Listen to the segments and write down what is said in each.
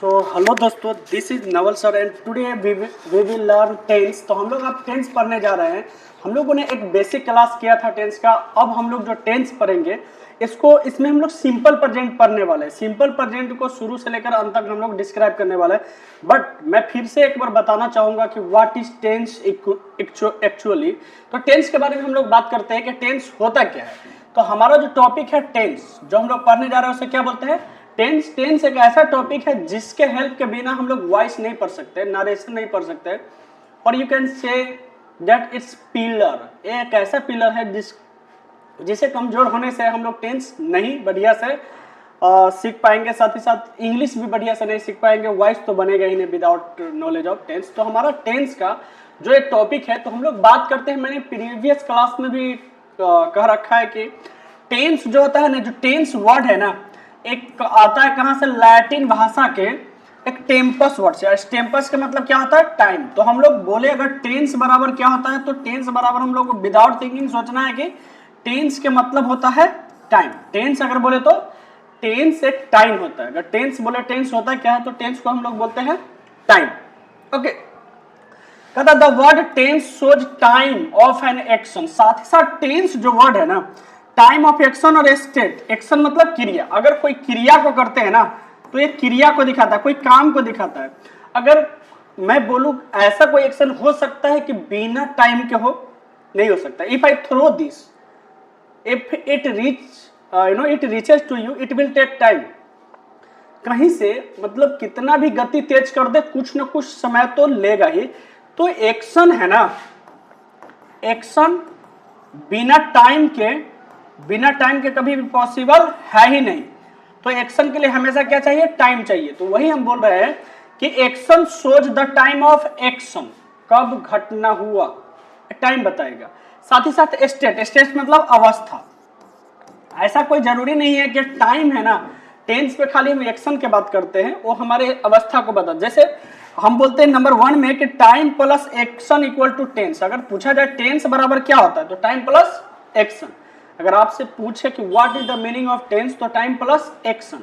Hello दोस्तों, this is Naval sir and today we will learn tense. तो हम लोग अब टेंस पढ़ने जा रहे हैं। हम लोगों ने एक बेसिक क्लास किया था टेंस का। अब हम लोग जो टेंस पढ़ेंगे इसमें हम लोग सिंपल प्रेजेंट पढ़ने वाले हैं। सिंपल प्रेजेंट को शुरू से लेकर अंत तक हम लोग डिस्क्राइब करने वाले हैं। बट मैं फिर से एक बार बताना चाहूंगा कि व्हाट इज टेंस एक्चुअली। तो टेंस के बारे में हम लोग बात करते हैं कि टेंस होता क्या है। तो हमारा जो टॉपिक है टेंस, जो हम लोग पढ़ने जा रहे हैं, उसे क्या बोलते हैं? टेंस। टेंस एक ऐसा टॉपिक है जिसके हेल्प के बिना हम लोग वॉइस नहीं पढ़ सकते, नरेशन नहीं पढ़ सकते, और you can say that it's pillar. एक ऐसा पिलर है जिसे कमजोर होने से हम लोग टेंस नहीं बढ़िया से सीख पाएंगे, साथ ही साथ इंग्लिश भी बढ़िया से नहीं सीख पाएंगे, वॉइस तो बनेगा ही नहीं विदाउट नॉलेज ऑफ टेंस। तो हमारा टेंस का जो एक टॉपिक है, तो हम लोग बात करते हैं, मैंने प्रीवियस क्लास में भी कह रखा है कि टेंस जो होता है ना, जो टेंस वर्ड है ना, एक आता है कहां से? लैटिन भाषा के एक टेम्पस वर्ड से। टेम्पस का मतलब क्या होता है? टाइम। तो हम लोग बोले अगर टेंस बराबर क्या होता है, तो टेंस बराबर हम लोग को विदाउट थिंकिंग सोचना है कि टेंस के मतलब होता है टाइम। टेंस अगर बोले तो टेंस एक टाइम होता है। अगर टेंस बोले टेंस होता है क्या है, तो टेंस को हम लोग बोलते हैं टाइम। ओके, कहता the word tense shows time of an action. साथ ही साथ टेंस जो वर्ड है ना, टाइम ऑफ एक्शन और स्टेट। एक्शन मतलब क्रिया। अगर कोई क्रिया को करते हैं ना, तो ये क्रिया को दिखाता है, कोई काम को दिखाता है। अगर मैं बोलूं ऐसा कोई एक्शन हो सकता है कि बिना टाइम के हो? नहीं हो सकता। If I throw this, if it it reaches to you, it will take time. कहीं से मतलब कितना भी गति तेज कर दे, कुछ ना कुछ समय तो लेगा ही। तो एक्शन है ना, एक्शन बिना टाइम के कभी भी पॉसिबल है ही नहीं। तो एक्शन के लिए हमेशा क्या चाहिए? टाइम चाहिए। तो वही हम बोल रहे हैं कि action shows the time of action. कब घटना हुआ, टाइम बताएगा। साथ ही साथ स्टेट। स्टेट मतलब अवस्था। ऐसा कोई जरूरी नहीं है कि टाइम है ना, टेंस पे खाली हम एक्शन की बात करते हैं, वो हमारे अवस्था को बता। जैसे हम बोलते हैं नंबर 1 में कि time plus action equal to tense. अगर पूछा जाए टेंस बराबर क्या होता है, तो टाइम प्लस एक्शन। अगर आपसे पूछे कि what is the meaning of tense, तो टाइम प्लस एक्शन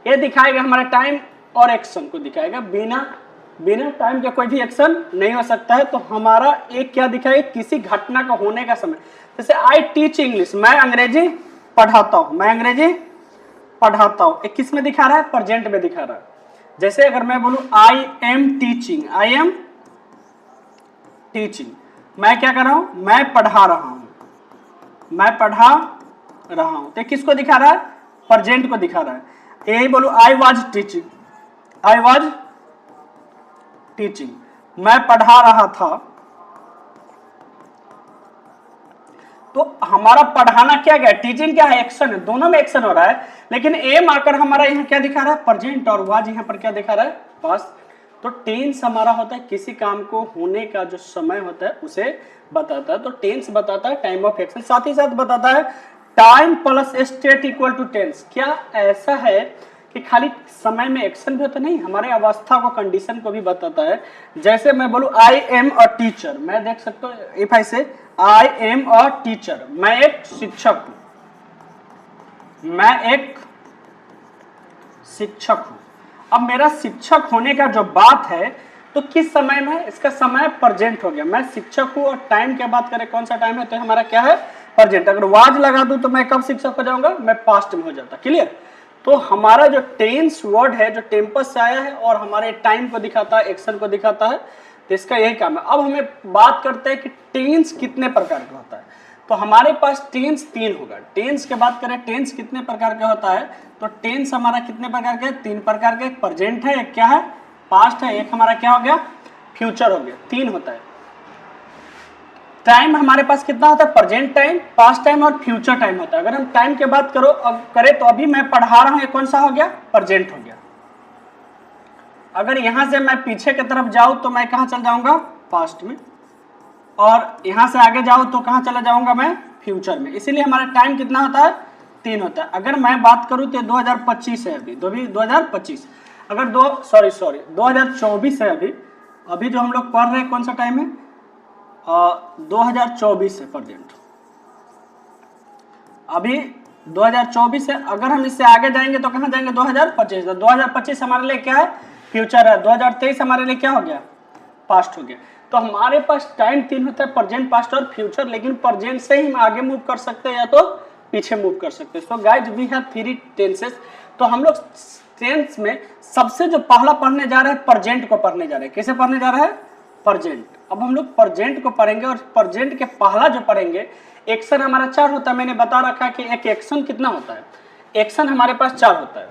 ये दिखाएगा, हमारे टाइम और एक्शन को दिखाएगा। बिना टाइम के कोई भी एक्शन नहीं हो सकता है। तो हमारा एक क्या दिखाएगा? किसी घटना का होने का समय। जैसे आई टीच इंग्लिश, मैं अंग्रेजी पढ़ाता हूं, मैं अंग्रेजी पढ़ाता हूं। एक किस में दिखा रहा है? प्रेजेंट में दिखा रहा है। जैसे अगर मैं बोलूं I am teaching, I am teaching, मैं क्या कर रहा हूं? मैं पढ़ा रहा हूं, मैं पढ़ा रहा हूं। तो किसको दिखा रहा है? प्रेजेंट को दिखा रहा है। यही बोलूं I was teaching, I was teaching, मैं पढ़ा रहा था। तो हमारा पढ़ाना क्या है? टीचिंग क्या है? एक्शन है। दोनों में एक्शन हो रहा है, लेकिन एम आकर हमारा यहाँ क्या दिखा रहा है? प्रेजेंट, और वाज यहाँ पर क्या दिखा रहा है? पास्ट। तो टेंस हमारा होता है किसी काम को होने का जो समय होता है उसे बताता है। तो टेंस बताता है टाइम ऑफ एक्शन। साथ ही साथ बताता है time plus state equal to tense. क्या ऐसा है कि खाली समय में एक्शन भी होता नहीं, हमारे अवस्था को, कंडीशन को भी बताता है। जैसे मैं बोलूं आई एम अ टीचर, मैं देख सकता हूं इफ आई से आई एम अ टीचर, मैं एक शिक्षक हूं, मैं एक शिक्षक हूं। अब मेरा शिक्षक होने का जो बात है, तो किस समय में? इसका समय प्रेजेंट हो गया। मैं शिक्षक हूं, और टाइम की बात करें कौन सा टाइम है, तो हमारा क्या है? प्रेजेंट। अगर वाज लगा दूं तो मैं कब शिक्षक हो जाऊंगा? मैं पास्ट में हो जाता। क्लियर? तो हमारा जो टेंस वर्ड है, जो टेम्पस से आया है और हमारे टाइम को दिखाता है, एक्शन को दिखाता है, तो इसका यही काम है। अब हमें बात करते हैं कि टेंस कितने प्रकार का होता है। तो हमारे पास टेंस 3 होगा। टेंस की बात करें, टेंस कितने प्रकार का होता है, तो टेंस हमारा कितने प्रकार का है? 3 प्रकार का। एक प्रेजेंट है, एक क्या है? पास्ट है, एक हमारा क्या हो गया? फ्यूचर हो गया। 3 होता है। टाइम हमारे पास कितना होता है? प्रेजेंट टाइम, पास्ट टाइम और फ्यूचर टाइम होता है। अगर हम टाइम की बात करें तो अभी मैं पढ़ा रहा हूं, ये कौन सा हो गया? प्रेजेंट हो गया। अगर यहां से मैं पीछे की तरफ जाऊं तो मैं कहां चल जाऊंगा? पास्ट में। और यहां से आगे जाऊं तो कहां चला जाऊंगा? मैं फ्यूचर में। इसीलिए हमारा टाइम कितना होता है? 3 होता है। अगर मैं बात करूं तो 2025 है अभी, 2025। अगर 2024 है अभी जो हम लोग पढ़ रहे हैं, कौन सा टाइम है? 2024 है प्रेजेंट। अभी 2024 है, अगर हम इससे आगे जाएंगे तो कहाँ जाएंगे, 2025। 2025 हमारे लिए क्या है, फ्यूचर है। 2023 हमारे लिए क्या हो गया, पास्ट हो गया। तो हमारे पास टाइम 3 होता है, प्रेजेंट, पास्ट और फ्यूचर, लेकिन प्रेजेंट से ही हम आगे मूव कर सकते हैं या तो पीछे मूव कर सकते हैं। So guys we have 3 tenses. तो हम लोग टेंस में सबसे जो पहला पढ़ने जा रहे हैं, प्रेजेंट को पढ़ने जा रहे हैं। कैसे पढ़ने जा रहे हैं, प्रेजेंट। अब हम लोग प्रेजेंट को पढ़ेंगे और प्रेजेंट के पहला जो पढ़ेंगे, एक्शन हमारा 4 होता है। मैंने बता रखा है कि एक एक्शन कितना होता है, एक्शन हमारे पास 4 होता है।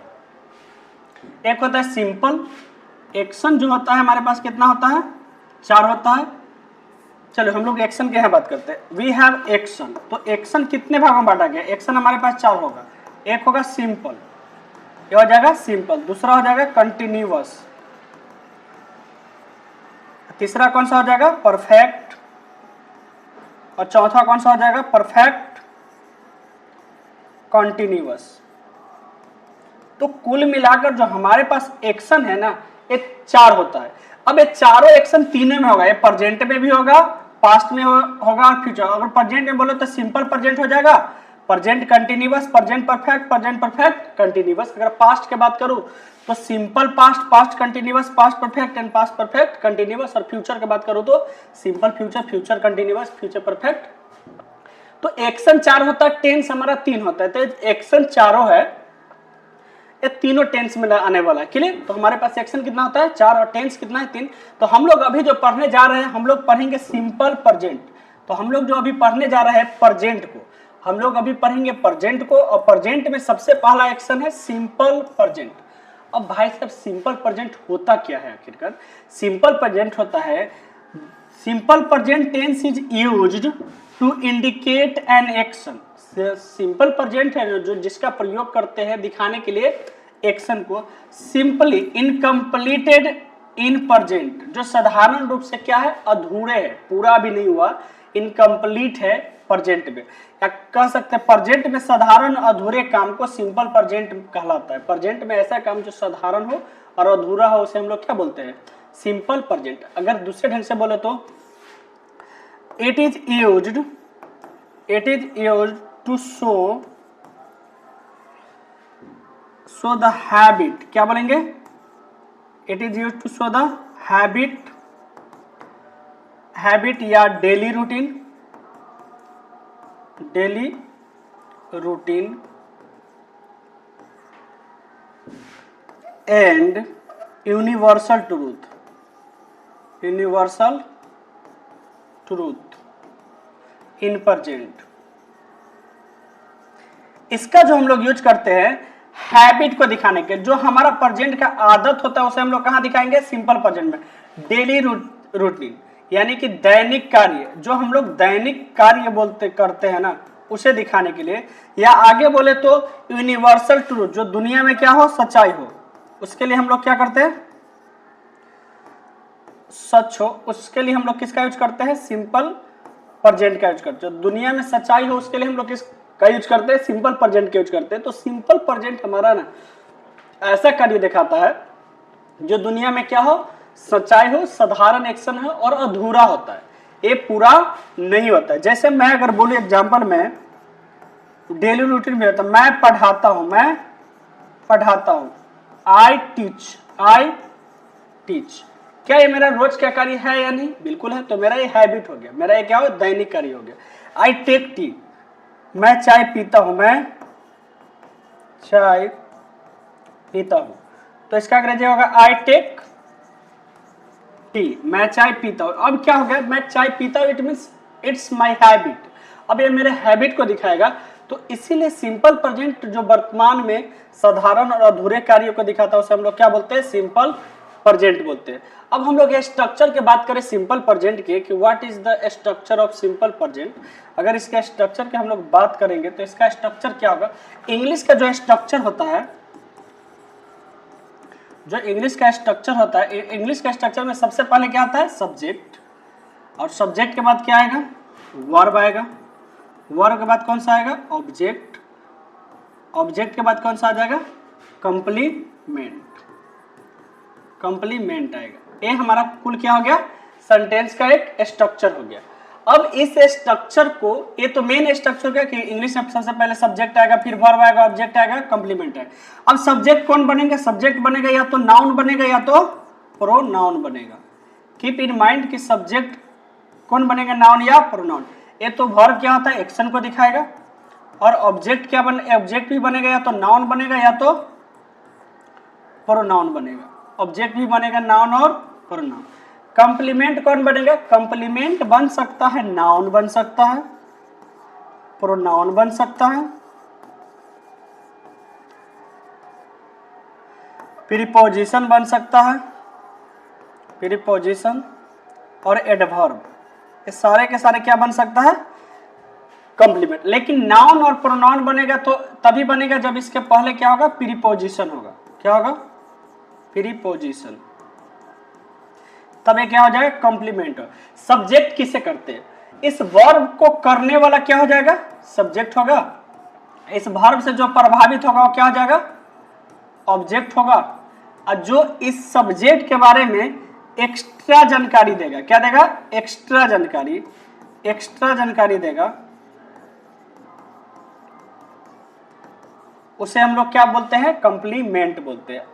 एक होता है सिंपल एक्शन, जो होता है हमारे पास कितना होता है, 4 होता है। चलो हम लोग एक्शन के यहाँ बात करते हैं। वी हैव एक्शन, तो एक्शन कितने भागों में बांटा गया, एक्शन हमारे पास 4 होगा। एक होगा सिंपल, ये हो जाएगा सिंपल। दूसरा हो जाएगा कंटिन्यूअस। तीसरा कौन सा हो जाएगा, परफेक्ट। और चौथा कौन सा हो जाएगा, परफेक्ट कंटिन्यूअस। तो कुल मिलाकर जो हमारे पास एक्शन है ना, ये 4 होता है। अब ये चारों एक्शन तीनों में होगा, ये प्रेजेंट में भी होगा, पास्ट में होगा और फ्यूचर। अगर प्रेजेंट में बोलो तो सिंपल प्रेजेंट हो जाएगा, present continuous, present perfect continuous. अगर पास्ट की बात करूं तो simple past, past continuous, past perfect and past perfect continuous. और फ्यूचर की बात करूं तो simple future, future continuous, future perfect. तो एक्शन 4 होता है, टेंस हमारा 3 होता है। तो एक्शन चारों है, ये तीनों टेंस में आने वाला है। क्लियर। तो हमारे पास एक्शन कितना होता है, 4, और टेंस कितना है, 3। तो हम लोग अभी जो पढ़ने जा रहे हैं, हम लोग पढ़ेंगे सिंपल प्रेजेंट। तो हम लोग जो अभी पढ़ने जा रहे हैं प्रेजेंट को, हम लोग अभी पढ़ेंगे प्रेजेंट को। और प्रेजेंट में सबसे पहला एक्शन है सिंपल प्रेजेंट। अब भाई साहब सिंपल प्रेजेंट होता क्या है आखिरकार, सिंपल प्रेजेंट होता है, simple present tense is used to indicate an action. Simple present है जो जिसका प्रयोग करते हैं दिखाने के लिए एक्शन को। सिंपली इनकम्प्लीटेड इन प्रेजेंट, जो साधारण रूप से क्या है, अधूरे है, पूरा भी नहीं हुआ, इनकम्प्लीट है प्रेजेंट में। या कह सकते हैं प्रेजेंट में साधारण अधूरे काम को सिंपल प्रेजेंट कहलाता है। प्रेजेंट में ऐसा काम जो साधारण हो और अधूरा हो, उसे हम लोग क्या बोलते हैं, सिंपल प्रेजेंट। अगर दूसरे ढंग से बोले तो it is used to show the habit, क्या बोलेंगे, it is used to show the habit या daily routine and universal truth in present. इसका जो हम लोग यूज करते हैं हैबिट को दिखाने के, जो हमारा प्रेजेंट का आदत होता है उसे हम लोग कहां दिखाएंगे, सिंपल प्रेजेंट में। डेली रूटीन यानी कि दैनिक कार्य, जो हम लोग दैनिक कार्य करते हैं ना, उसे दिखाने के लिए। या आगे बोले तो यूनिवर्सल ट्रूथ, जो दुनिया में क्या हो, सच्चाई हो, उसके लिए हम लोग क्या करते हैं, सच हो, उसके लिए हम लोग किसका यूज करते हैं, सिंपल प्रेजेंट का यूज करते हैं। दुनिया में सच्चाई हो उसके लिए हम लोग किसका यूज करते हैं, सिंपल प्रेजेंट का यूज करते हैं। तो सिंपल प्रेजेंट हमारा ना ऐसा कार्य दिखाता है जो दुनिया में क्या हो, सच्चाई हो, साधारण एक्शन हो और अधूरा होता है, ये पूरा नहीं होता है। जैसे मैं अगर बोलूं एग्जांपल में, डेली रूटीन में होता है, मैं पढ़ाता हूं, आई टीच। क्या ये मेरा रोज का कार्य है या नहीं, बिल्कुल है। तो मेरा ये हैबिट हो गया, मेरा ये क्या हो, दैनिक कार्य हो गया। आई टेक टी, मैं चाय पीता हूं, तो इसका अंग्रेजी होगा आई टेक टी, मैं चाय पीता हूं। अब क्या हो गया, मैं चाय पीता हूं, it means it's my habit. अब ये मेरे हैबिट को दिखाएगा। तो इसीलिए सिंपल प्रेजेंट जो वर्तमान में साधारण और अधूरे कार्यों को दिखाता है उसे हम लोग क्या बोलते हैं, सिंपल प्रेजेंट बोलते हैं। अब हम लोग स्ट्रक्चर की बात करें सिंपल प्रेजेंट के, कि what is the structure of simple present. अगर इसका स्ट्रक्चर की हम लोग बात करेंगे तो इसका स्ट्रक्चर क्या होगा, इंग्लिश का जो स्ट्रक्चर होता है, इंग्लिश का स्ट्रक्चर में सबसे पहले क्या आता है, सब्जेक्ट। और सब्जेक्ट के बाद क्या आएगा, वर्ब आएगा। वर्ब के बाद कौन सा आएगा, ऑब्जेक्ट। ऑब्जेक्ट के बाद कौन सा आ जाएगा, कंप्लीमेंट आएगा। ये हमारा कुल क्या हो गया, सेंटेंस का एक स्ट्रक्चर हो गया। अब इस स्ट्रक्चर को, ये तो मेन स्ट्रक्चर क्या कि इंग्लिश में सबसे पहले सब्जेक्ट आएगा, फिर वर्ब आएगा, ऑब्जेक्ट आएगा, कंप्लीमेंट है। अब सब्जेक्ट कौन बनेगा? सब्जेक्ट बनेगा या तो नाउन बनेगा या तो प्रोनाउन बनेगा। कीप इन माइंड कि सब्जेक्ट कौन बनेगा, नाउन या प्रोनाउन। ये तो वर्ब क्या होता है, एक्शन को दिखाएगा, और ऑब्जेक्ट क्या बने, ऑब्जेक्ट भी बनेगा या तो नाउन बनेगा या तो प्रोनाउन बनेगा। ऑब्जेक्ट भी बनेगा नाउन और प्रोनाउन। कंप्लीमेंट कौन बनेगा? कंप्लीमेंट बन सकता है नाउन बन सकता है, प्रोनाउन बन सकता है, प्रीपोजिशन बन सकता है, प्रीपोजिशन और एडवर्ब, ये सारे के सारे क्या बन सकता है? कंप्लीमेंट। लेकिन नाउन और प्रोनाउन बनेगा तो तभी बनेगा जब इसके पहले क्या होगा? प्रीपोजिशन होगा। क्या होगा? प्रीपोजिशन, तब ये क्या हो जाएगा? कंप्लीमेंट। सब्जेक्ट किसे करते हैं? इस वर्ब को करने वाला क्या हो जाएगा? सब्जेक्ट होगा। इस वर्ब से जो प्रभावित होगा वो क्या हो जाएगा? ऑब्जेक्ट होगा। और जो इस सब्जेक्ट के बारे में एक्स्ट्रा जानकारी देगा, क्या देगा? एक्स्ट्रा जानकारी, एक्स्ट्रा जानकारी देगा, उसे हम लोग क्या बोलते हैं? कंप्लीमेंट बोलते हैं।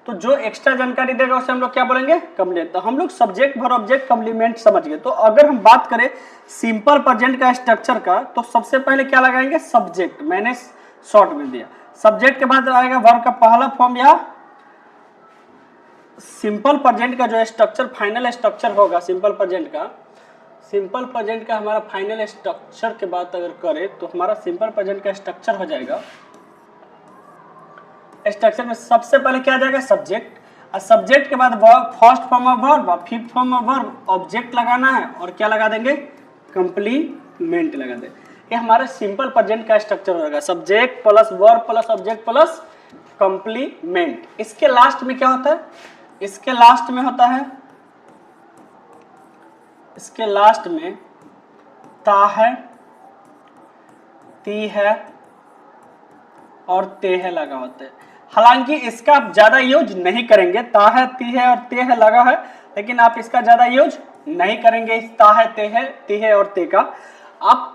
तो जो एक्स्ट्रा जानकारी देगा उसे हम लोग क्या बोलेंगे? कंप्लीमेंट। तो हम लोग सब्जेक्ट वर्ब ऑब्जेक्ट कंप्लीमेंट समझ गए। तो अगर हम बात करें सिंपल प्रेजेंट का स्ट्रक्चर का, तो सबसे पहले क्या लगाएंगे? सब्जेक्ट। मैंने शॉर्ट में दिया। सब्जेक्ट के बाद आएगा वर्ब का पहला फॉर्म, या सिंपल प्रेजेंट का जो स्ट्रक्चर फाइनल स्ट्रक्चर होगा सिंपल प्रेजेंट का हमारा फाइनल स्ट्रक्चर के बाद अगर करें तो हमारा सिंपल प्रेजेंट का स्ट्रक्चर हो जाएगा। स्ट्रक्चर में सबसे पहले क्या आ जाएगा? सब्जेक्ट, और सब्जेक्ट के बाद verb, first form of verb और fifth form of verb, object लगाना है और क्या लगा देंगे? कंप्लीमेंट लगा देंगे। ये हमारा सिंपल प्रेजेंट का स्ट्रक्चर होगा, subject plus verb plus object plus complement. इसके लास्ट में क्या होता है? इसके लास्ट में होता है, इसके लास्ट में ता है, ती है और ते है लगा होता है। हालांकि इसका आप ज्यादा यूज नहीं करेंगे, ता है, ती है और ते है लगा है, लेकिन आप इसका ज्यादा यूज नहीं करेंगे इस ता है, ते है, ती है और ते का। आप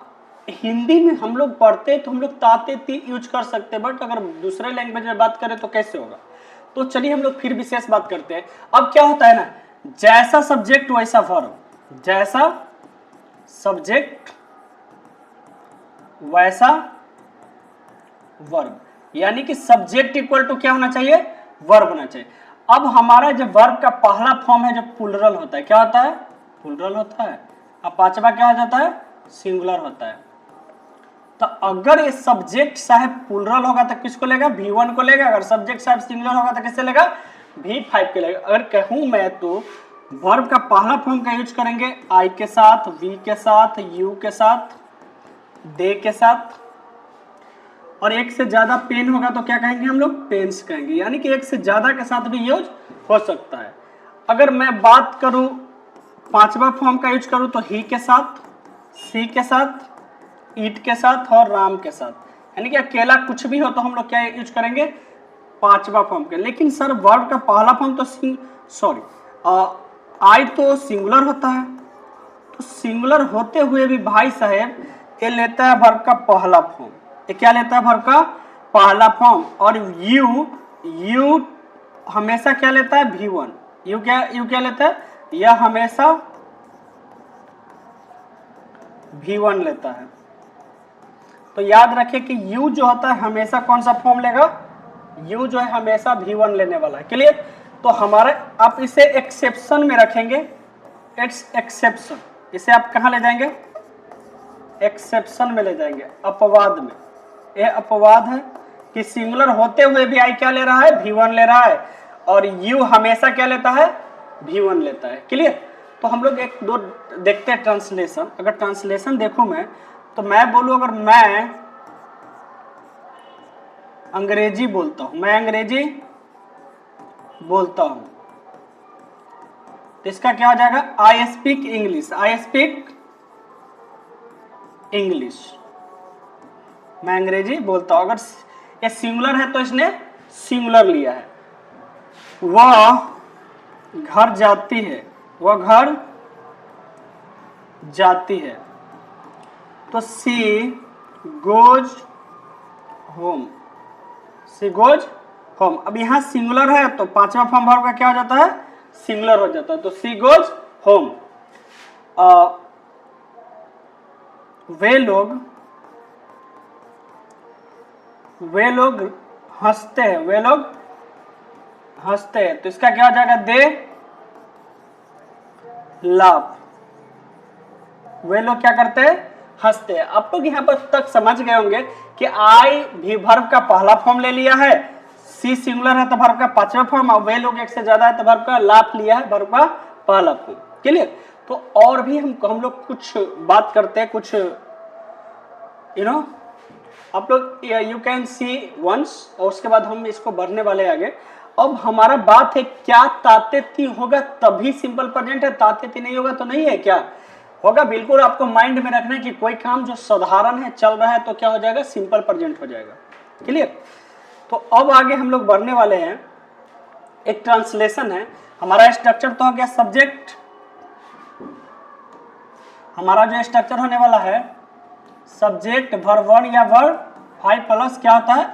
हिंदी में हम लोग पढ़ते तो हम लोग ताते ती यूज कर सकते हैं, बट अगर दूसरे लैंग्वेज में बात करें तो कैसे होगा? तो चलिए हम लोग फिर विशेष बात करते हैं। अब क्या होता है ना, जैसा सब्जेक्ट वैसा वर्ब, जैसा सब्जेक्ट वैसा वर्ब, यानी कि सब्जेक्ट इक्वल टू क्या होना चाहिए? वर्ब होना चाहिए। अब हमारा जो वर्ब का पहला फॉर्म है जो प्लूरल होता है, क्या होता है? प्लूरल होता है। अब पांचवा क्या हो जाता है? सिंगुलर होता है। तो अगर ये सब्जेक्ट साहब प्लूरल होगा तो किसको लेगा? V1 को लेगा। अगर सब्जेक्ट साहब सिंगुलर होगा तो किससे लेगा? V5 के लेगा। अगर कहूं मैं तो वर्ब का पहला फॉर्म का यूज करेंगे I के साथ, V के साथ, U के साथ, दे के साथ, और एक से ज्यादा पेन होगा तो क्या कहेंगे हम लोग? पेन्स कहेंगे। यानी कि एक से ज्यादा के साथ भी यूज हो सकता है। अगर मैं बात करूं पांचवा फॉर्म का यूज करूं तो ही के साथ, सी के साथ, ईट के साथ और राम के साथ, यानी कि अकेला कुछ भी हो तो हम लोग क्या यूज करेंगे? पांचवा फॉर्म के। लेकिन सर वर्ब का पहला फॉर्म तो आई तो सिंगुलर होता है, तो सिंगुलर होते हुए भी भाई साहेब ये लेता है वर्ब का पहला फॉर्म। ये क्या लेता है? वर्ब का पहला फॉर्म। और यू हमेशा क्या लेता है? V1। यू क्या लेता है? यह हमेशा V1 लेता है। तो याद रखिए कि यू जो होता है हमेशा कौन सा फॉर्म लेगा? यू जो है हमेशा V1 लेने वाला है। क्लियर? तो हमारा आप इसे एक्सेप्शन में रखेंगे। इट्स एक्सेप्शन, इसे आप कहां ले जाएंगे? एक्सेप्शन में ले जाएंगे, अपवाद में। यह अपवाद है कि सिंगुलर होते हुए भी आई क्या ले रहा है? V1 ले रहा है, और यू हमेशा क्या लेता है? V1 लेता है। क्लियर? तो हम लोग एक दो देखते हैं ट्रांसलेशन। अगर ट्रांसलेशन देखूं मैं, तो मैं बोलूं अगर मैं अंग्रेजी बोलता हूं, मैं अंग्रेजी बोलता हूं, तो इसका क्या हो जाएगा? I speak English, I speak English, मैं अंग्रेजी बोलता हूं। अगर ये सिंगुलर है तो इसने सिंगुलर लिया है। वह घर जाती है, वह घर जाती है, तो she goes home, she goes home. अब यहाँ सिंगुलर है तो पांचवा फॉर्म वर्ब का क्या हो जाता है, सिंगुलर हो जाता है, तो सी गोज होम। वे लोग हंसते हैं, वे लोग हंसते हैं, तो इसका क्या हो जाएगा, दे लाफ। वे लोग क्या करते हैं, हंसते हैं। अब तो यहाँ पर तक समझ गए होंगे कि आई भी वर्ब का पहला फॉर्म ले लिया है, सी सिंगुलर है तो वर्ब का पांचवा फॉर्म, और वे लोग एक से ज्यादा है तो वर्ब का लाफ लिया है, वर्ब का पहला फॉर्म। क्लियर। तो और भी हम लोग कुछ बात करते हैं, कुछ आप लोग यू कैन सी वंस, और उसके बाद हम इसको बढ़ने वाले आगे। अब हमारा बात है क्या ताते ती होगा तभी सिंपल प्रेजेंट है, ताते ती नहीं होगा तो नहीं है, क्या होगा। बिल्कुल आपको माइंड में रखना है कि कोई काम जो साधारण है, चल रहा है, तो क्या हो जाएगा, सिंपल प्रेजेंट हो जाएगा। क्लियर। तो अब आगे हम लोग बढ़ने वाले हैं, एक ट्रांसलेशन है। हमारा स्ट्रक्चर तो हो गया सब्जेक्ट, हमारा जो स्ट्रक्चर होने वाला है सब्जेक्ट वर्ब वन या वर्ब फाइव प्लस क्या होता है,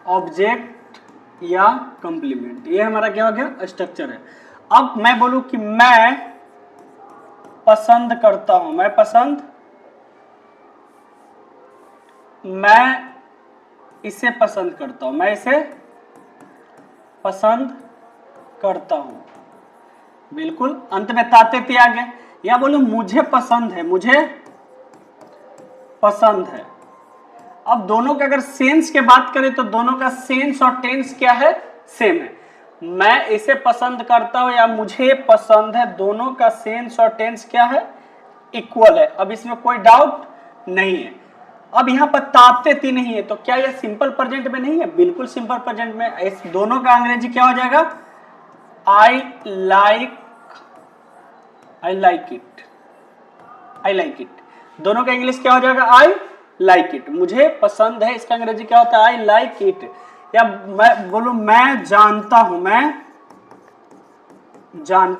ऑब्जेक्ट या कंप्लीमेंट, ये हमारा क्या हो गया, स्ट्रक्चर है। अब मैं बोलूं कि मैं पसंद करता हूं, मैं इसे पसंद करता हूं, मैं इसे पसंद करता हूं, बिल्कुल अंत में ताते ती आ गया। या बोलूं मुझे पसंद है, मुझे पसंद है। अब दोनों का अगर सेंस के बात करें तो दोनों का सेंस और टेंस क्या है, सेम है। मैं इसे पसंद करता हूं या मुझे पसंद है, दोनों का सेंस और टेंस क्या है, इक्वल है। अब इसमें कोई डाउट नहीं है। अब यहाँ पर ताते ती नहीं है, तो क्या यह सिंपल प्रेजेंट में नहीं है, बिल्कुल सिंपल प्रेजेंट में। इस दोनों का अंग्रेजी क्या हो जाएगा, आई लाइक इट। दोनों का इंग्लिश क्या हो जाएगा, आई लाइक इट, मुझे पसंद है, इसका अंग्रेजी क्या होता है, आई लाइक इट। या मैं बोलूं मैं जानता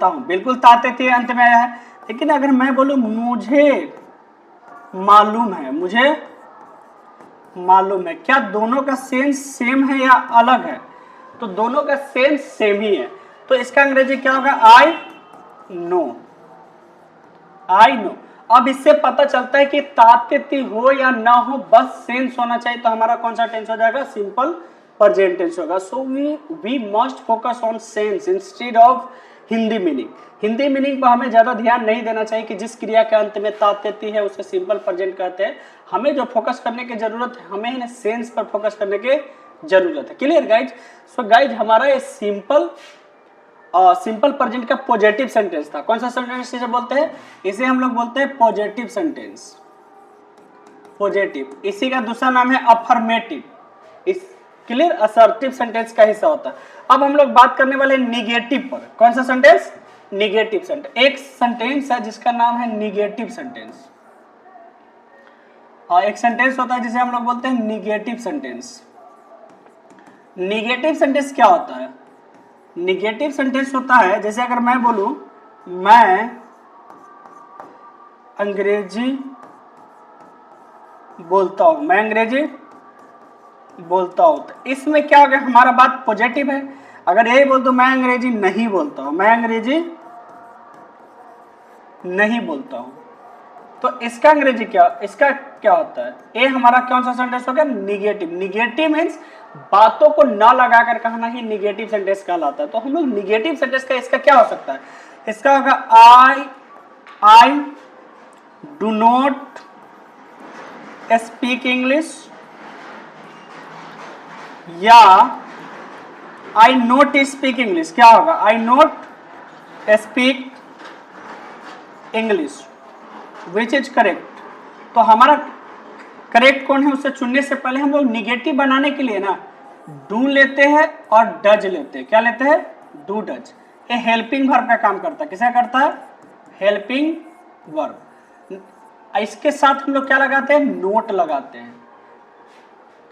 हूं, बिल्कुल ताते थे अंत में आया है। लेकिन अगर मैं बोलूं मुझे मालूम है, क्या दोनों का सेंस सेम है या अलग है, तो दोनों का सेंस सेम ही है, तो इसका अंग्रेजी क्या होगा, आई नो। अब इससे पता चलता है कि ताते ती हो या ना हो, बस सेंस होना चाहिए, तो हमारा कौन सा टेंस हो जाएगा, सिंपल प्रेजेंट टेंस होगा। So we must focus on sense instead of Hindi meaning. Hindi meaning पर हमें ज्यादा ध्यान नहीं देना चाहिए कि जिस क्रिया के अंत में ताते ती है उसे सिंपल प्रेजेंट कहते हैं। हमें जो फोकस करने की जरूरत है, हमें सेंस पर फोकस करने की जरूरत है। Clear guys. सो गाइज हमारा ये सिंपल प्रेजेंट का पॉजिटिव सेंटेंस था। कौन सा सेंटेंस इसे बोलते हैं, इसे हम लोग बोलते हैं पॉजिटिव सेंटेंस, पॉजिटिव। इसी का दूसरा नाम है अफर्मेटिव। इस क्लियर असर्टिव सेंटेंस का हिस्सा होता है। अब हम लोग बात करने वाले निगेटिव पर। कौन सा सेंटेंस, निगेटिव सेंटेंस। एक सेंटेंस है जिसका नाम है निगेटिव सेंटेंस, और एक सेंटेंस होता है जिसे हम लोग बोलते हैं निगेटिव सेंटेंस। निगेटिव सेंटेंस क्या होता है, निगेटिव सेंटेंस होता है जैसे अगर मैं बोलूं मैं अंग्रेजी बोलता हूं, तो इसमें क्या हो गया, हमारा बात पॉजिटिव है। अगर यही बोल दो मैं अंग्रेजी नहीं बोलता हूं, तो इसका अंग्रेजी इसका क्या होता है, ये हमारा कौन सा सेंटेंस हो गया, निगेटिव। निगेटिव मीन्स बातों को न लगाकर कहना ही निगेटिव सेंटेंस कहलाता है। तो हम लोग निगेटिव सेंटेंस का इसका क्या हो सकता है, इसका होगा I do not speak English, या आई नॉट स्पीक इंग्लिश। क्या होगा, I not speak English, which is correct. तो हमारा करेक्ट कौन है, उसे चुनने से पहले हम लोग निगेटिव बनाने के लिए ना डू लेते हैं और डज लेते हैं। क्या लेते हैं, डू डज। ये हेल्पिंग वर्ब का काम करता है। किसका करता है, हेल्पिंग वर्ब। इसके साथ हम लोग क्या लगाते हैं, नोट लगाते हैं।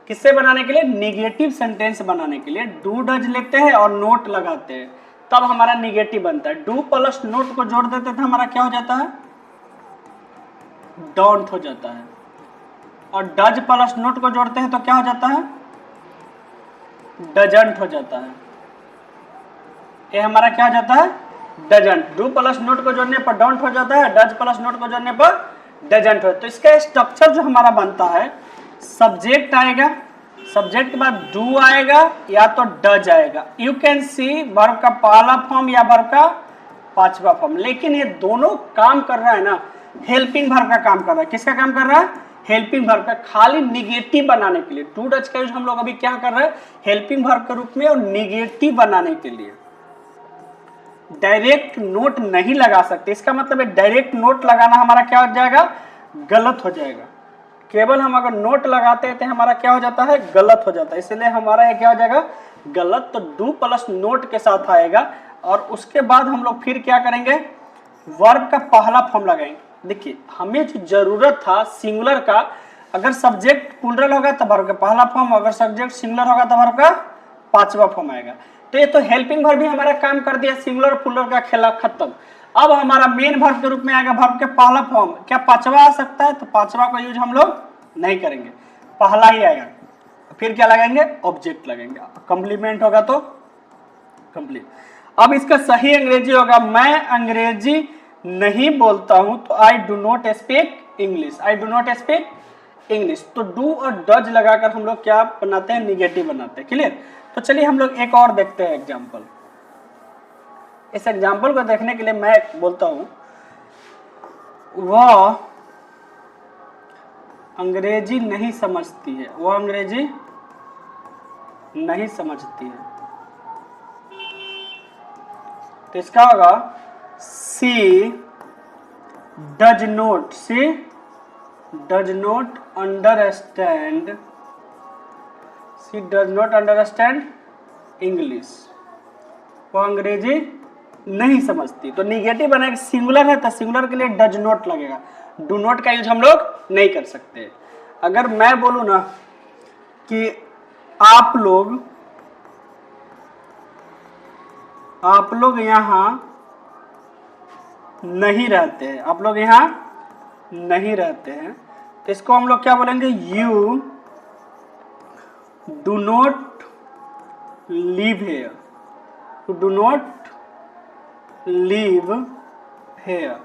किससे बनाने के लिए? निगेटिव सेंटेंस बनाने के लिए डू डज लेते हैं और नोट लगाते हैं, तब हमारा निगेटिव बनता है। डू प्लस नोट को जोड़ देते थे, हमारा क्या हो जाता है? डोंट हो जाता है। और डज प्लस नोट को जोड़ते हैं तो क्या हो जाता है? डजंट हो जाता है। ये हमारा क्या हो जाता है? डजंट। डू प्लस नोट को जोड़ने पर डोंट हो जाता है, डज प्लस नोट को जोड़ने पर डजंट हो। तो इसका स्ट्रक्चर जो हमारा बनता है, सब्जेक्ट आएगा, सब्जेक्ट के बाद डू आएगा या तो डज आएगा। यू कैन सी वर्ब का पहला फॉर्म या वर्ब का पांचवा फॉर्म। लेकिन ये दोनों काम कर रहा है ना, हेल्पिंग वर्ब का काम कर रहा है। किसका काम कर रहा है? हेल्पिंग वर्ब का, खाली निगेटिव बनाने के लिए। डू डज का यूज हम लोग अभी क्या कर रहे हैं? हेल्पिंग वर्ब के रूप में और निगेटिव बनाने के लिए। डायरेक्ट नोट नहीं लगा सकते, इसका मतलब है डायरेक्ट नोट लगाना हमारा क्या हो जाएगा? गलत हो जाएगा। केवल हम अगर नोट लगाते हैं तो हमारा क्या हो जाता है? गलत हो जाता है। इसलिए हमारा ये क्या हो जाएगा? गलत। तो डू प्लस नोट के साथ आएगा और उसके बाद हम लोग फिर क्या करेंगे? वर्ब का पहला फॉर्म लगाएंगे। देखिए, हमें जो जरूरत था सिंगुलर का, अगर सब्जेक्ट प्लूरल होगा तो वर्ब का पहला फॉर्म, अगर सब्जेक्ट सिंगुलर होगा तो वर्ब का पांचवा फॉर्म आएगा। तो ये तो हेल्पिंग वर्ब भी हमारा काम कर दिया, सिंगुलर प्लूरल का खेला खत्म। अब हमारा मेन वर्ब के रूप में आएगा वर्ब के पहला फॉर्म। क्या पांचवा आ सकता है? तो पांचवा का यूज हम लोग नहीं करेंगे, पहला ही आएगा। फिर क्या लगाएंगे? ऑब्जेक्ट लगेंगे। कंप्लीमेंट होगा तो कंप्लीट। अब इसका सही अंग्रेजी होगा, मैं अंग्रेजी नहीं बोलता हूं, तो आई do not speak English. I do not speak English. तो डू और डज लगाकर हम लोग क्या बनाते हैं? निगेटिव बनाते हैं। क्लियर? तो चलिए हम लोग एक और देखते हैं एग्जाम्पल। इस एग्जाम्पल को देखने के लिए मैं बोलता हूं, वह अंग्रेजी नहीं समझती है। वह अंग्रेजी नहीं समझती है। तो इसका होगा she does not, she does not understand, she does not understand English. वो अंग्रेजी नहीं समझती। तो निगेटिव बनेगा, सिंगुलर है तो सिंगुलर के लिए डज नॉट लगेगा। डू नॉट का यूज हम लोग नहीं कर सकते। अगर मैं बोलूं ना कि आप लोग यहां नहीं रहते हैं, आप लोग यहां नहीं रहते हैं, तो इसको हम लोग क्या बोलेंगे? You do not live here. You do not live here.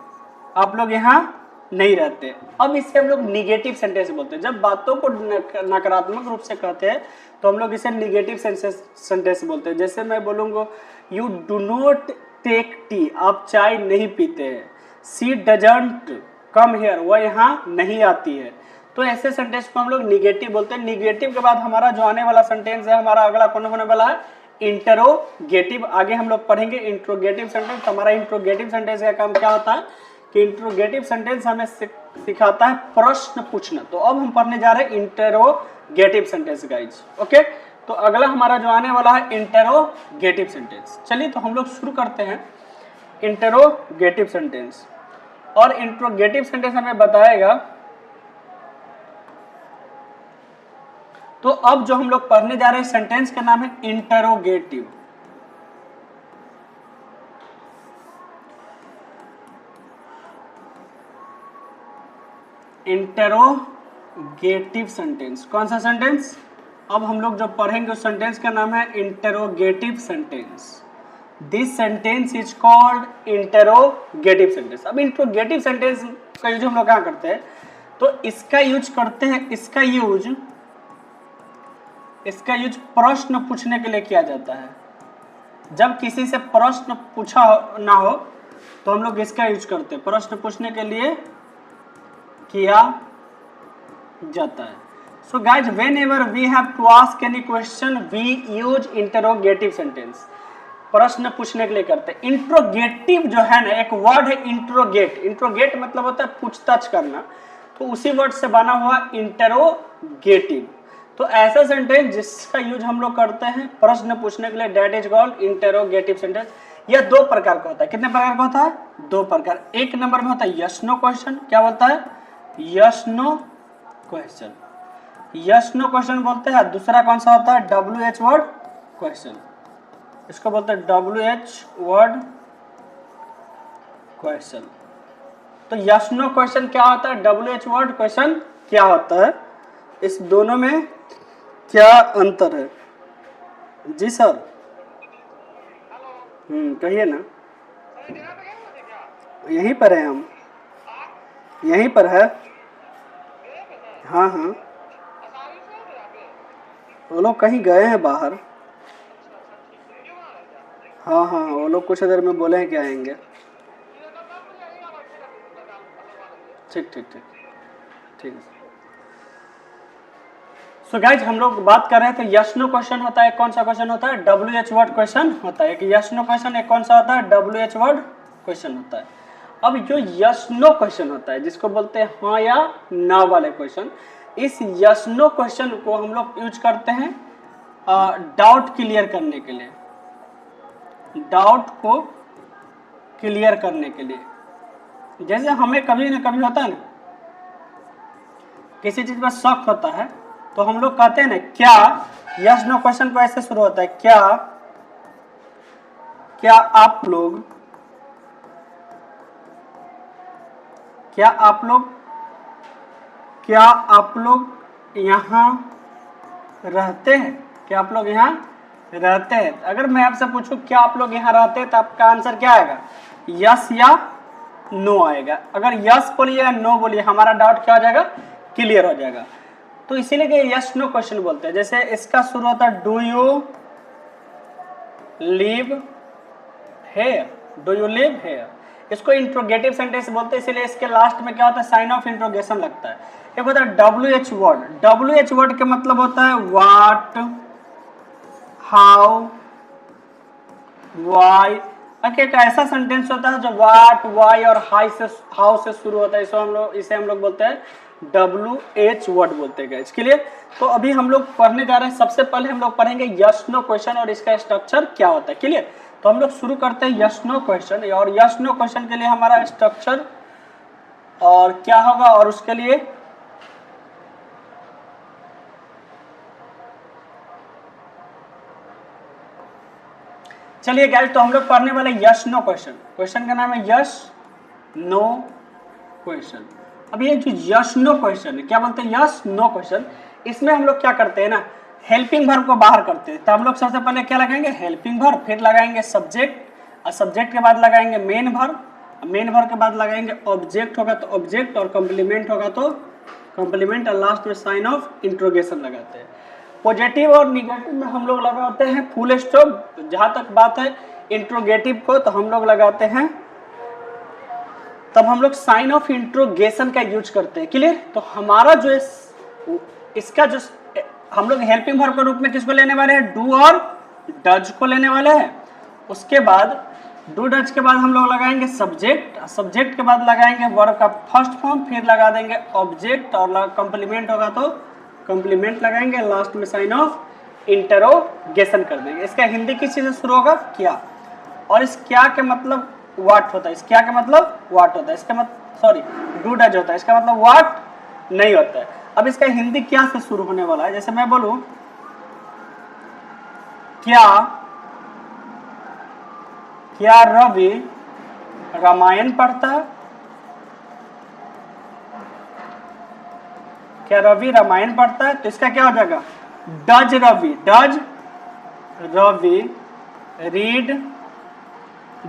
आप लोग यहां नहीं रहते। अब इसे हम लोग निगेटिव सेंटेंस बोलते हैं। जब बातों को नकारात्मक रूप से कहते हैं तो हम लोग इसे निगेटिव सेंटेंस बोलते हैं। जैसे मैं बोलूंगा you do not take tea, आप चाय नहीं पीते हैं। सी डजंट कम हेयर, वह यहाँ नहीं आती है। तो ऐसे सेंटेंस को हम लोग निगेटिव बोलते हैं। निगेटिव के बाद हमारा जो आने वाला सेंटेंस है, हमारा अगला कौन होने वाला है? इंटरोगेटिव। आगे हम लोग पढ़ेंगे इंट्रोगेटिव सेंटेंस। हमारा इंट्रोगेटिव सेंटेंस का काम क्या होता है कि इंट्रोगेटिव सेंटेंस हमें सिखाता है प्रश्न पूछना। तो अब हम पढ़ने जा रहे हैं इंटरोगेटिव सेंटेंस गाइज। ओके, तो अगला हमारा जो आने वाला है इंटरोगेटिव सेंटेंस। चलिए तो हम लोग शुरू करते हैं इंटरोगेटिव सेंटेंस। और इंट्रोगेटिव सेंटेंस हमें बताएगा, तो अब जो हम लोग पढ़ने जा रहे हैं सेंटेंस का नाम है इंटरोगेटिव। Interrogative sentence. कौन सा सेंटेंस? अब हम लोग जो पढ़ेंगे उस सेंटेंस का नाम है interrogative sentence. This sentence is called interrogative sentence. अब इंटरोगेटिव सेंटेंस का यूज हम लोग क्या करते हैं? तो इसका यूज करते हैं, इसका यूज प्रश्न पूछने के लिए किया जाता है। जब किसी से प्रश्न पूछा ना हो तो हम लोग इसका यूज करते हैं, प्रश्न पूछने के लिए किया जाता है। So guys, whenever we have to ask any question, we use interrogative sentence। प्रश्न पूछने के लिए करते हैं। इंट्रोगेटिव जो है ना, एक वर्ड है इंट्रोगेट। इंट्रोगेट मतलब होता है पूछताछ करना, तो उसी वर्ड से बना हुआ इंटरोगेटिव। तो ऐसा सेंटेंस जिसका यूज हम लोग करते हैं प्रश्न पूछने के लिए, that is called interrogative sentence. यह दो प्रकार का होता है। कितने प्रकार का होता है? दो प्रकार। एक नंबर में होता है यस नो क्वेश्चन। क्या बोलता है? Yes no question. Yes no question बोलते हैं। दूसरा कौन सा होता है, WH वर्ड क्वेश्चन, इसको बोलते हैं WH वर्ड क्वेश्चन। तो यस नो क्वेश्चन क्या होता है, WH वर्ड क्वेश्चन क्या होता है, इस दोनों में क्या अंतर है? जी सर। कहिए ना। यहीं पर है हम, यहीं पर है। हाँ हाँ, वो लोग कहीं गए हैं बाहर। हाँ हाँ, वो लोग कुछ देर में बोले हैं कि आएंगे। ठीक ठीक ठीक ठीक है। सो गाइज हम लोग बात कर रहे थे यस नो क्वेश्चन होता है, कौन सा क्वेश्चन होता है, WH वर्ड क्वेश्चन होता है। एक यस नो क्वेश्चन, एक कौन सा होता है, WH वर्ड क्वेश्चन होता है। अब जो यस नो क्वेश्चन होता है, जिसको बोलते हैं हाँ या ना वाले क्वेश्चन, इस यस नो क्वेश्चन को हम लोग यूज करते हैं डाउट क्लियर करने के लिए, डाउट को क्लियर करने के लिए। जैसे हमें कभी ना कभी होता है ना, किसी चीज पर शक होता है, तो हम लोग कहते हैं ना क्या, यस नो क्वेश्चन को ऐसे शुरू होता है, क्या क्या आप लोग, क्या आप लोग, क्या आप लोग यहाँ रहते हैं, क्या आप लोग यहाँ रहते हैं। अगर मैं आपसे पूछूं क्या आप लोग यहाँ रहते हैं, तो आपका आंसर क्या आएगा, यस या नो आएगा। अगर यस बोलिए या नो बोलिए, हमारा डाउट क्या हो जाएगा, क्लियर हो जाएगा। तो इसीलिए कि यस नो क्वेश्चन बोलते हैं। जैसे इसका शुरू होता है do you live here, do you live here, इसको इंट्रोगेटिव सेंटेंस बोलते हैं, इसीलिए इसके लास्ट में क्या होता है, साइन ऑफ इंट्रोगेशन लगता है। एक होता है WH वर्ड, WH वर्ड का मतलब होता है व्हाट, हाउ, वाई। एक ऐसा सेंटेंस होता है जो व्हाट, वाई और हाउ से शुरू होता है, इसे हम लोग बोलते हैं WH वर्ड बोलते हैं। इसके लिए तो अभी हम लोग पढ़ने जा रहे हैं। सबसे पहले हम लोग पढ़ेंगे यस नो क्वेश्चन और इसका स्ट्रक्चर क्या होता है। क्लियर, तो हम लोग शुरू करते हैं यस नो क्वेश्चन। और यस नो क्वेश्चन के लिए हमारा स्ट्रक्चर और क्या होगा, और उसके लिए चलिए गाइस, तो हम लोग पढ़ने वाले यस नो क्वेश्चन। क्वेश्चन का नाम है यस नो क्वेश्चन। अब ये जो यस नो क्वेश्चन है, क्या बोलते हैं, यस नो क्वेश्चन, इसमें हम लोग क्या करते हैं ना, हेल्पिंग वर्ब को बाहर करते हैं। तो हम लोग सबसे पहले क्या लगाएंगे, हेल्पिंग वर्ब, फिर लगाएंगे सब्जेक्ट, और सब्जेक्ट के बाद लगाएंगे मेन वर्ब, मेन वर्ब के बाद लगाएंगे ऑब्जेक्ट होगा तो ऑब्जेक्ट, और कॉम्प्लीमेंट होगा तो कॉम्प्लीमेंट, और लास्ट में साइन ऑफ इंट्रोगेशन लगाते हैं। पॉजिटिव और निगेटिव में हम लोग लगाते हैं फुल स्टॉप। जहां तक बात है इंट्रोगेटिव को, तो हम लोग लगाते हैं, तब हम लोग साइन ऑफ इंट्रोगेशन का यूज करते हैं। क्लियर, तो हमारा जो इसका जो हम लोग हेल्पिंग वर्ब के रूप में किसको लेने वाले हैं, डू और डज को लेने वाले हैं। उसके बाद डू डज के बाद हम लोग लगाएंगे सब्जेक्ट, सब्जेक्ट के बाद लगाएंगे वर्ब का फर्स्ट फॉर्म, फिर लगा देंगे ऑब्जेक्ट, और कॉम्प्लीमेंट होगा तो कॉम्प्लीमेंट लगाएंगे, लास्ट में साइन ऑफ इंटरोगेशन कर देंगे। इसका हिंदी किस चीज से शुरू होगा, क्या, और इस क्या के मतलब व्हाट होता है, इस क्या का मतलब व्हाट होता है, इसका मतलब सॉरी डू डज होता है, इसका मतलब व्हाट नहीं होता है। अब इसका हिंदी क्या से शुरू होने वाला है, जैसे मैं बोलूं क्या रवि रामायण पढ़ता है, क्या रवि रामायण पढ़ता है, तो इसका क्या हो जाएगा, does Ravi read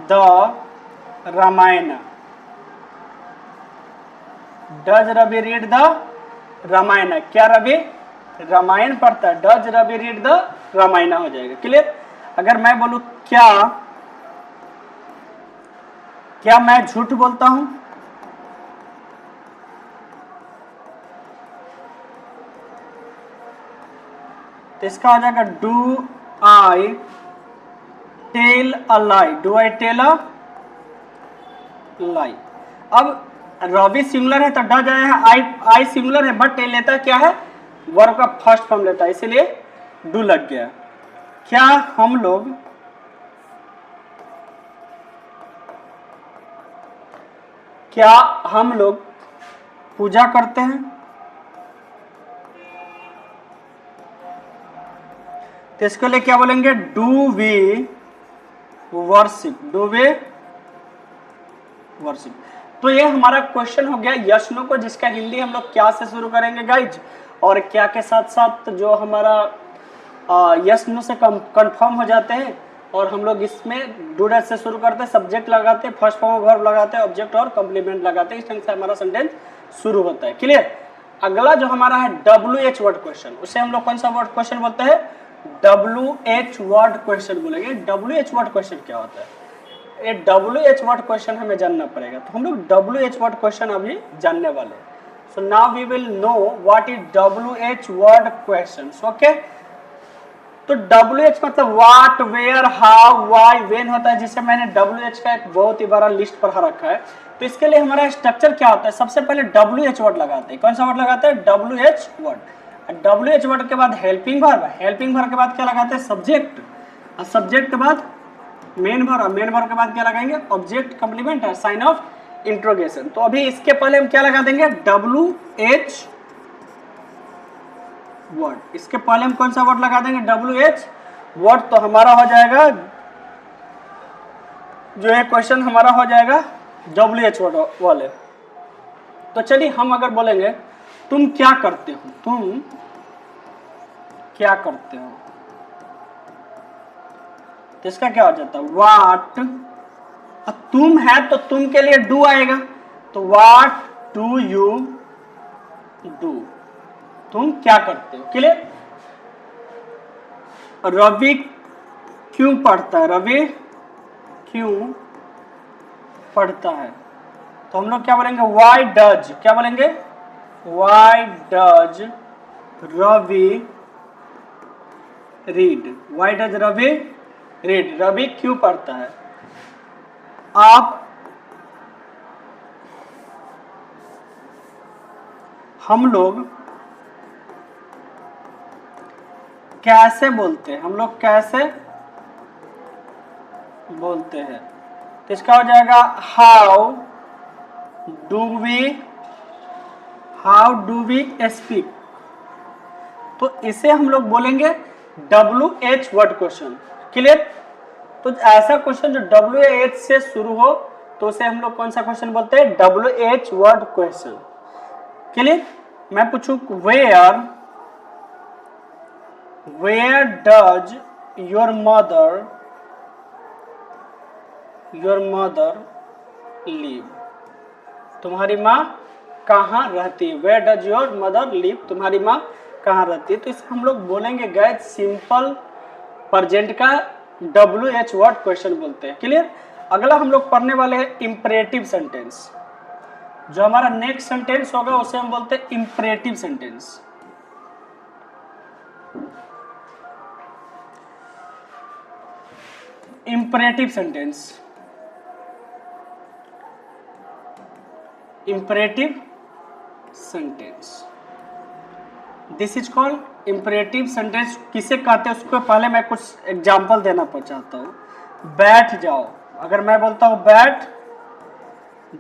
the Ramayana, does Ravi read the Ramayana, क्या रवि रामायण पढ़ता है, does Ravi read the Ramayana हो जाएगा। क्लियर, अगर मैं बोलूं क्या मैं झूठ बोलता हूं, तो इसका हो जाएगा do I tell a lie, do I tell a lie. अब रवि सिंगुलर है तो डज आया है, आई सिंगुलर है बट लेता क्या है, वर्ब का फर्स्ट फॉर्म लेता है, इसीलिए डू लग गया। क्या हम लोग पूजा करते हैं, तो इसके लिए क्या बोलेंगे, do we worship, do we worship. तो ये हमारा क्वेश्चन हो गया यस नो को, जिसका हिंदी हम लोग क्या से शुरू करेंगे गाइज, और क्या के साथ साथ जो हमारा यस नो से कंफर्म हो जाते हैं, और हम लोग इसमें डू डैट से शुरू करते हैं, सब्जेक्ट लगाते हैं, फर्स्ट फॉर्म ऑफ वर्ब लगाते हैं, ऑब्जेक्ट और कॉम्प्लीमेंट लगाते हैं, इस ढंग से हमारा सेंटेंस शुरू होता है। क्लियर। अगला जो हमारा है WH वर्ड क्वेश्चन, उसे हम लोग कौन सा वर्ड क्वेश्चन बोलते हैं, WH वर्ड क्वेश्चन बोलेंगे। WH वर्ड क्वेश्चन क्या होता है, ये WH वर्ड क्वेश्चन हमें जानना पड़ेगा, तो हम लोग WH वर्ड क्वेश्चन अभी जानने वाले हैं। So now we will know what is WH word question. Okay, तो WH मतलब what, where, how, why, when होता है, जिसे मैंने WH का एक बहुत ही बड़ा लिस्ट पढ़ा रखा है। तो इसके लिए हमारा स्ट्रक्चर क्या होता है, सबसे पहले WH वर्ड लगाते हैं। कौन सा वर्ड लगाते हैं, WH वर्ड। WH वर्ड के बाद हेल्पिंग वर्ब, हेल्पिंग वर्ब के बाद क्या लगाते हैं, सब्जेक्ट, और सब्जेक्ट के बाद मेन वर्ब, मेन वर्ब के बाद क्या लगाएंगे, ऑब्जेक्ट कॉम्प्लीमेंट है, साइन ऑफ इंट्रोगेशन। तो अभी इसके पहले हम क्या लगा देंगे, WH वर्ड, इसके पहले हम कौन सा वर्ड लगा देंगे, WH वर्ड। तो हमारा हो जाएगा जो है क्वेश्चन हमारा हो जाएगा WH वर्ड वाले। तो चलिए हम अगर बोलेंगे तुम क्या करते हो, तुम क्या करते हो, तो इसका क्या हो जाता है, व्हाट। तुम है तो तुम के लिए डू आएगा, तो व्हाट डू यू डू, तुम क्या करते हो। क्लियर। रवि क्यों पढ़ता है, रवि क्यों पढ़ता है, तो हम लोग क्या बोलेंगे, व्हाई डज, क्या बोलेंगे, why does Ravi read, why does Ravi read, Ravi क्यों पढ़ता है। आप, हम लोग कैसे बोलते हैं, हम लोग कैसे बोलते हैं, तो इसका हो जाएगा हाउ डू वी स्पीक। तो इसे हम लोग बोलेंगे WH वर्ड क्वेश्चन। क्लियर। तो ऐसा क्वेश्चन जो WH से शुरू हो तो उसे हम लोग कौन सा क्वेश्चन बोलते हैं, WH वर्ड क्वेश्चन। क्लियर। मैं पूछूं where does your mother live, तुम्हारी माँ कहाँ रहती है, where does your mother live, तुम्हारी माँ कहाँ रहती है। तो इसे हम लोग बोलेंगे गाइस सिंपल प्रेजेंट का WH वर्ड क्वेश्चन बोलते हैं। क्लियर। अगला हम लोग पढ़ने वाले हैं इंपरेटिव सेंटेंस। जो हमारा नेक्स्ट सेंटेंस होगा उसे हम बोलते हैं imperative sentence. Imperative sentence, imperative sentence, this is called imperative sentence. किसे कहते हैं उसको पहले मैं कुछ एग्जाम्पल देना चाहता हूँ। बैठ जाओ, अगर मैं बोलता हूँ बैठ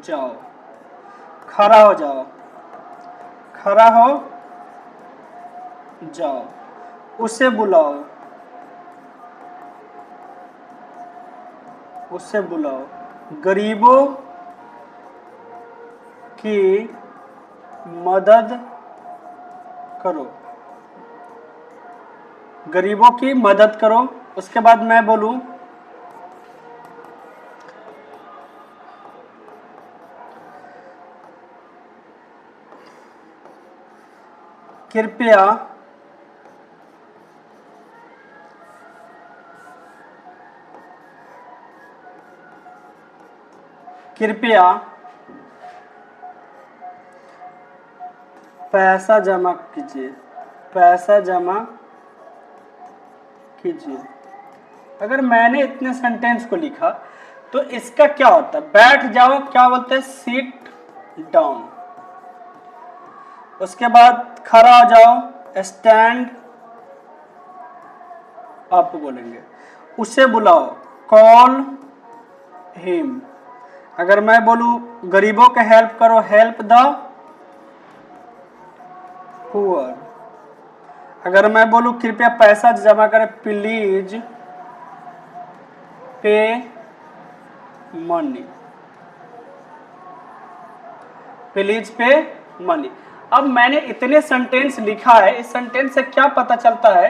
जाओ, खड़ा हो जाओ, खड़ा हो जाओ, उसे बुलाओ, उसे बुलाओ, गरीबों की मदद करो, गरीबों की मदद करो। उसके बाद मैं बोलूं कृपया कृपया पैसा जमा कीजिए, पैसा जमा कीजिए। अगर मैंने इतने सेंटेंस को लिखा तो इसका क्या होता है, बैठ जाओ क्या बोलते हैं, सिट डाउन। उसके बाद खड़ा हो जाओ, स्टैंड अप बोलेंगे। उसे बुलाओ, कॉल हिम। अगर मैं बोलूं गरीबों के हेल्प करो, हेल्प द पुअर। अगर मैं बोलूं कृपया पैसा जमा करें, please pay money, please pay money. अब मैंने इतने सेंटेंस लिखा है, इस सेंटेंस से क्या पता चलता है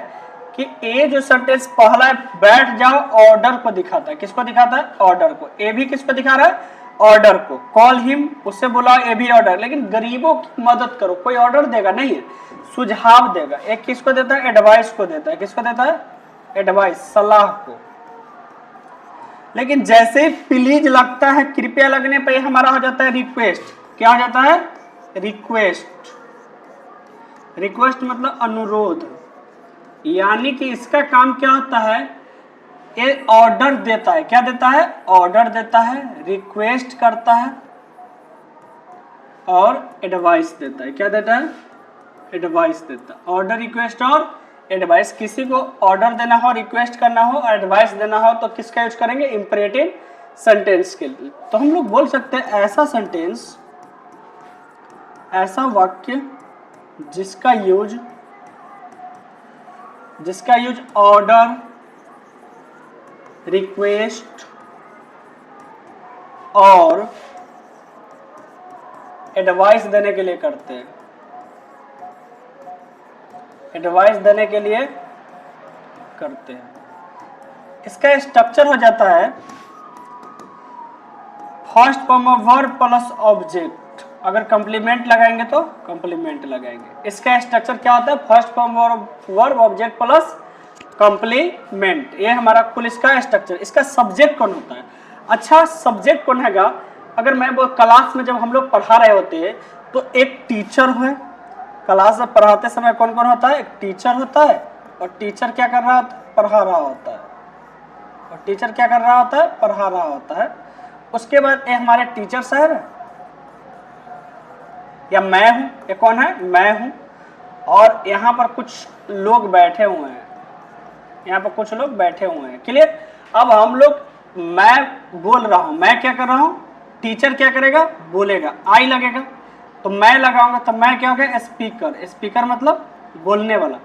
कि ए जो सेंटेंस पहला है, बैठ जाओ, ऑर्डर को दिखाता है। किसको दिखाता है? ऑर्डर को। ए भी किसको दिखा रहा है? ऑर्डर को। कॉल हिम, उससे बोला ए भी ऑर्डर। लेकिन गरीबों की मदद करो, कोई ऑर्डर देगा नहीं है, सुझाव देगा। एक किसको देता है? एडवाइस को देता है। किसको देता है? एडवाइस, सलाह को। लेकिन जैसे ही प्लीज लगता है, कृपया लगने पे हमारा हो जाता है रिक्वेस्ट। क्या हो जाता है? रिक्वेस्ट। रिक्वेस्ट मतलब अनुरोध। यानी कि इसका काम क्या होता है? ये ऑर्डर देता है। क्या देता है? ऑर्डर देता है, रिक्वेस्ट करता है और एडवाइस देता है। क्या देता है? एडवाइस देता है। ऑर्डर, रिक्वेस्ट और एडवाइस। किसी को ऑर्डर देना हो, रिक्वेस्ट करना हो, एडवाइस देना हो तो किसका यूज करेंगे? इंपरेटिव सेंटेंस के लिए। तो हम लोग बोल सकते हैं ऐसा सेंटेंस, ऐसा वाक्य जिसका यूज ऑर्डर, रिक्वेस्ट और एडवाइस देने के लिए करते हैं। एडवाइस देने के लिए करते हैं। इसका स्ट्रक्चर हो जाता है first form of verb plus object. अगर कंप्लीमेंट लगाएंगे तो कंप्लीमेंट लगाएंगे। इसका स्ट्रक्चर क्या होता है? First form verb object plus complement. ये हमारा कुल इसका स्ट्रक्चर। इसका सब्जेक्ट कौन होता है? अच्छा, सब्जेक्ट कौन हैगा? अगर मैं वो क्लास में जब हम लोग पढ़ा रहे होते हैं तो एक टीचर है। क्लास में पढ़ाते समय कौन कौन होता है? एक टीचर होता है। और टीचर क्या कर रहा होता है? पढ़ा रहा होता है। और टीचर क्या कर रहा होता है? पढ़ा रहा होता है। उसके बाद ये हमारे टीचर साहब है, या मैं हूं। ये कौन है? मैं हूं। और यहाँ पर कुछ लोग बैठे हुए हैं। यहाँ पर कुछ लोग बैठे हुए हैं। क्लियर? अब हम लोग, मैं बोल रहा हूं, मैं क्या कर रहा हूं? टीचर क्या करेगा? बोलेगा, आई लगेगा। तो मैं लगाऊंगा तो मैं क्या हो गया? स्पीकर। स्पीकर मतलब बोलने वाला।